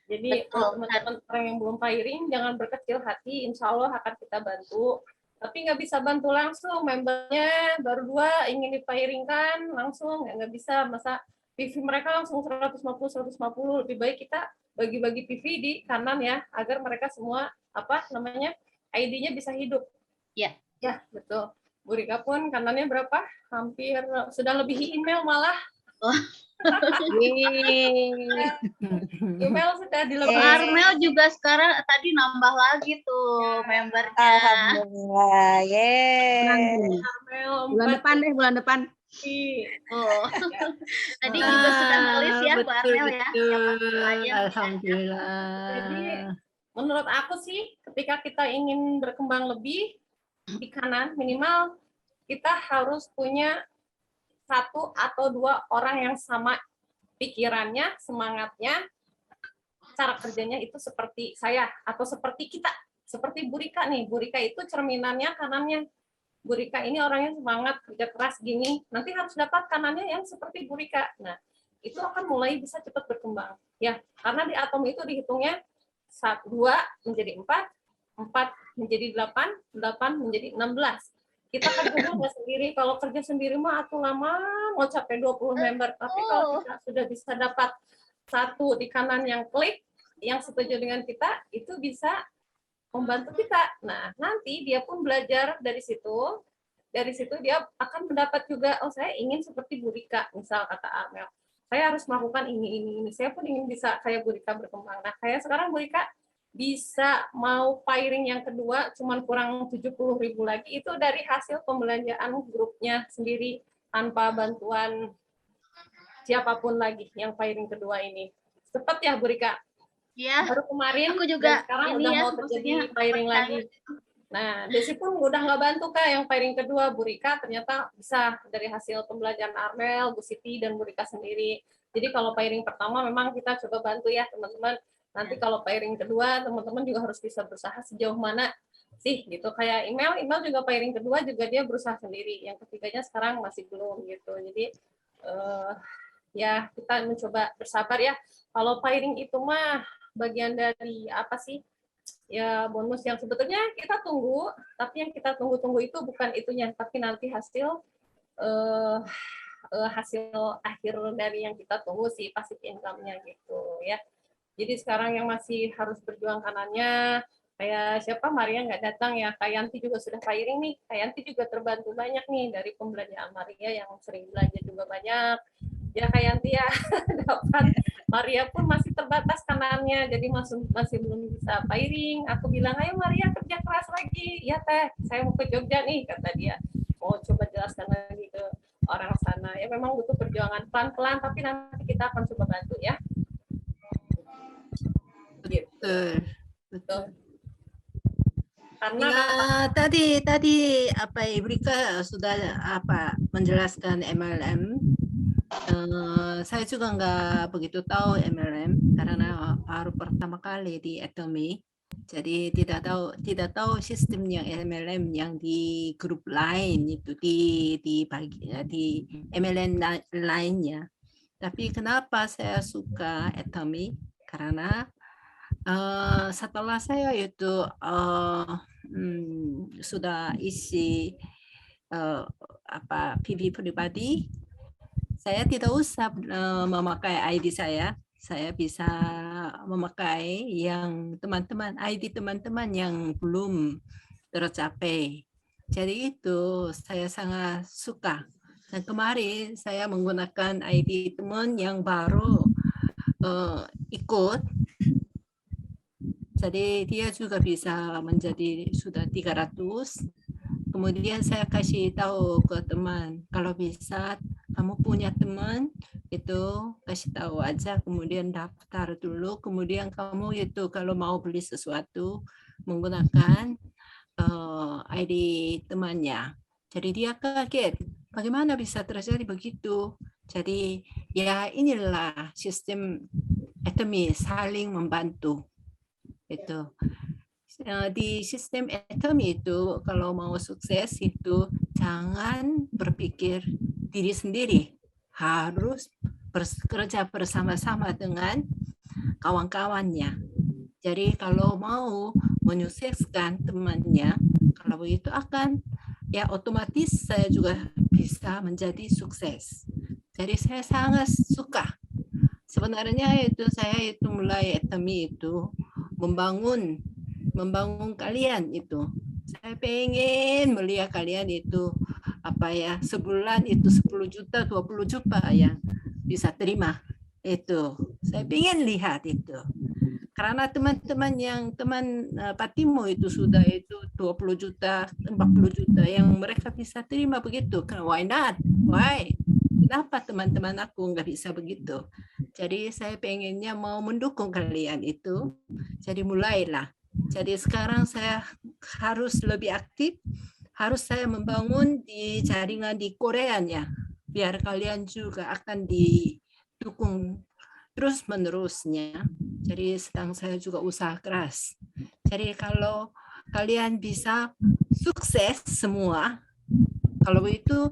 Jadi teman-teman orang yang belum firing jangan berkecil hati, insya Allah akan kita bantu. Tapi nggak bisa bantu langsung, membernya baru 2 ingin di-firingkan langsung, nggak bisa. Masa PV mereka langsung 150, lebih baik kita bagi-bagi PV di kanan ya, agar mereka semua ID-nya bisa hidup. Ya. Ya, betul. Bu Rika pun kanannya berapa? Hampir sudah lebihi email malah. Email sudah dilebihi. Armel juga sekarang tadi nambah lagi tuh membernya. Alhamdulillah. Yeay. Armel Bulan depan deh, bulan depan. Oh. Tadi juga sudah nulis ya Bu betul, Armel ya. betul. Aja. Alhamdulillah. Jadi menurut aku sih ketika kita ingin berkembang lebih di kanan, minimal kita harus punya 1 atau 2 orang yang sama pikirannya, semangatnya, cara kerjanya itu seperti saya atau seperti kita, seperti Bu Rika nih. Bu Rika itu cerminannya kanannya. Bu Rika ini orangnya semangat, kerja keras gini, nanti harus dapat kanannya yang seperti Bu Rika. Nah, itu akan mulai bisa cepat berkembang. Ya, karena di atom itu dihitungnya 2 menjadi 4, 4 menjadi 8, 8 menjadi 16. Kita kan nggak sendiri, kalau kerja sendiri mah aku lama mau capai 20 member, tapi kalau kita sudah bisa dapat 1 di kanan yang klik, yang setuju dengan kita, itu bisa membantu kita. Nah, nanti dia pun belajar dari situ. Dari situ dia akan mendapat juga, oh saya ingin seperti Bu Rika, misal kata Amel. Saya harus melakukan ini. Saya pun ingin bisa kayak Bu Rika berkembang. Nah, kayak sekarang Bu Rika bisa mau firing yang kedua, cuman kurang 70.000 lagi. Itu dari hasil pembelanjaan grupnya sendiri, tanpa bantuan siapapun lagi yang firing kedua ini. Cepat ya Bu Rika? Iya. Baru kemarin, aku juga sekarang ini udah ya, mau terjadi firing lagi. Nah, Desi pun udah nggak bantu Kak yang firing kedua. Bu Rika ternyata bisa dari hasil pembelajaran Armel, Bu Siti, dan Bu Rika sendiri. Jadi kalau firing pertama memang kita coba bantu ya teman-teman. Nanti kalau firing kedua, teman-teman juga harus bisa berusaha sejauh mana sih gitu. Kayak email juga firing kedua juga dia berusaha sendiri. Yang ketiganya sekarang masih belum gitu. Jadi ya kita mencoba bersabar ya. Kalau firing itu mah bagian dari apa sih? Ya bonus yang sebetulnya kita tunggu, tapi yang kita tunggu-tunggu itu bukan itunya, tapi nanti hasil akhir dari yang kita tunggu sih passive income-nya gitu ya. Jadi sekarang yang masih harus berjuang kanannya, kayak siapa Maria nggak datang ya, Kak Yanti juga sudah firing nih. Kak Yanti juga terbantu banyak nih dari pembelanjaan Maria yang sering belanja juga banyak. Ya Kak Yanti ya dapat. Maria pun masih terbatas kanannya, jadi masih belum bisa firing. Aku bilang, ayo Maria kerja keras lagi. Ya Teh, saya mau ke Jogja nih, kata dia. Mau coba jelaskan lagi ke orang sana. Ya memang butuh perjuangan pelan-pelan, tapi nanti kita akan coba bantu ya. Gitu. Betul. Karena Ya, tadi apa Ibrika sudah menjelaskan MLM. Saya juga nggak begitu tahu MLM karena baru pertama kali di Atomy. Jadi tidak tahu sistemnya MLM yang di grup lain itu di MLM lainnya. Tapi kenapa saya suka Atomy? Karena setelah saya itu sudah isi PV pribadi, saya tidak usah memakai ID saya. Saya bisa memakai yang ID teman-teman yang belum tercapai. Jadi itu saya sangat suka. Dan kemarin saya menggunakan ID teman yang baru ikut. Jadi dia juga bisa menjadi sudah 300. Kemudian saya kasih tahu ke teman, kalau bisa kamu punya teman itu kasih tahu aja, kemudian daftar dulu, kemudian kamu itu kalau mau beli sesuatu menggunakan ID temannya. Jadi dia kaget, bagaimana bisa terjadi begitu? Jadi ya inilah sistem Atomy saling membantu. Itu di sistem Atomy itu kalau mau sukses itu jangan berpikir diri sendiri, harus bekerja bersama-sama dengan kawan-kawannya. Jadi kalau mau menyukseskan temannya, kalau begitu akan ya otomatis saya juga bisa menjadi sukses. Jadi saya sangat suka. Sebenarnya itu saya itu mulai Atomy itu membangun kalian itu. Saya pengen melihat kalian itu sebulan itu 10 juta, 20 juta yang bisa terima. Itu. Saya pengen lihat itu. Karena teman-teman yang teman Patimo itu sudah itu 20 juta, 40 juta yang mereka bisa terima begitu. Why not? Why? Kenapa teman-teman aku nggak bisa begitu? Jadi saya pengennya mau mendukung kalian itu. Jadi mulailah. Jadi sekarang saya harus lebih aktif. Harus saya membangun di jaringan di Koreanya. Biar kalian juga akan didukung terus menerusnya. Jadi sedang saya juga usaha keras. Jadi kalau kalian bisa sukses semua, kalau begitu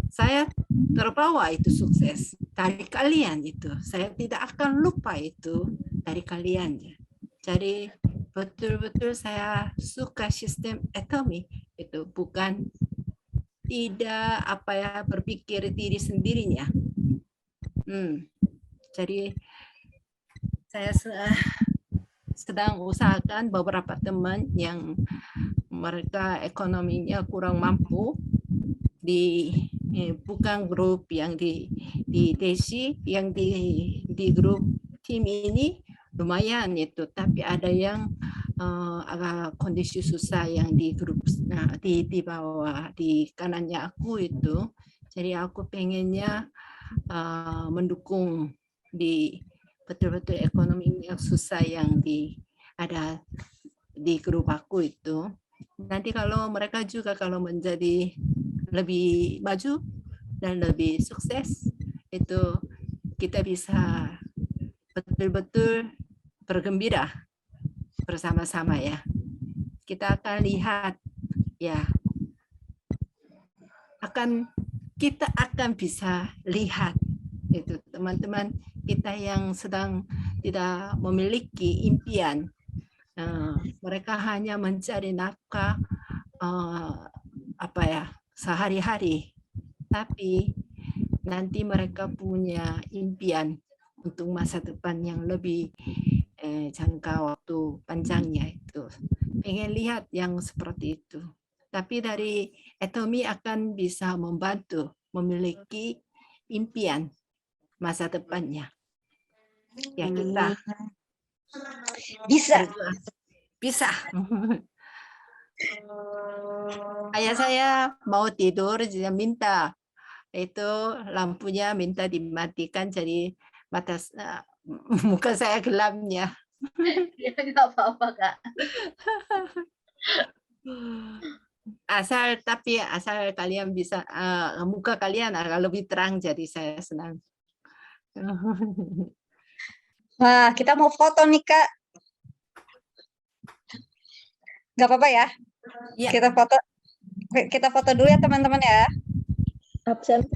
saya terbawa itu sukses dari kalian itu. Saya tidak akan lupa itu dari kalian. Jadi betul-betul saya suka sistem Atomy itu, bukan tidak berpikir diri sendirinya. Jadi saya sedang usahakan beberapa teman yang mereka ekonominya kurang mampu bukan grup yang di Desi, yang di grup tim ini lumayan itu, tapi ada yang agak kondisi susah yang di grup di bawah di kanannya aku itu. Jadi aku pengennya mendukung di betul-betul ekonomi yang susah yang ada di grup aku itu. Nanti kalau mereka juga kalau menjadi lebih maju dan lebih sukses, itu kita bisa betul-betul bergembira bersama-sama ya. Kita akan lihat ya, kita akan bisa lihat itu teman-teman kita yang sedang tidak memiliki impian. Mereka hanya mencari nafkah sehari-hari, tapi nanti mereka punya impian untuk masa depan yang lebih jangka waktu panjangnya itu. Pengen lihat yang seperti itu. Tapi dari Atomy akan bisa membantu memiliki impian masa depannya. Ya kita bisa. Ayah saya mau tidur, dia minta itu lampunya minta dimatikan, jadi muka saya gelapnya. Ya nggak apa-apa Kak. asal kalian bisa muka kalian agak lebih terang, jadi saya senang. Wah, kita mau foto nih, Kak. Nggak apa-apa ya? Ya. Kita foto dulu ya, teman-teman ya. Absen.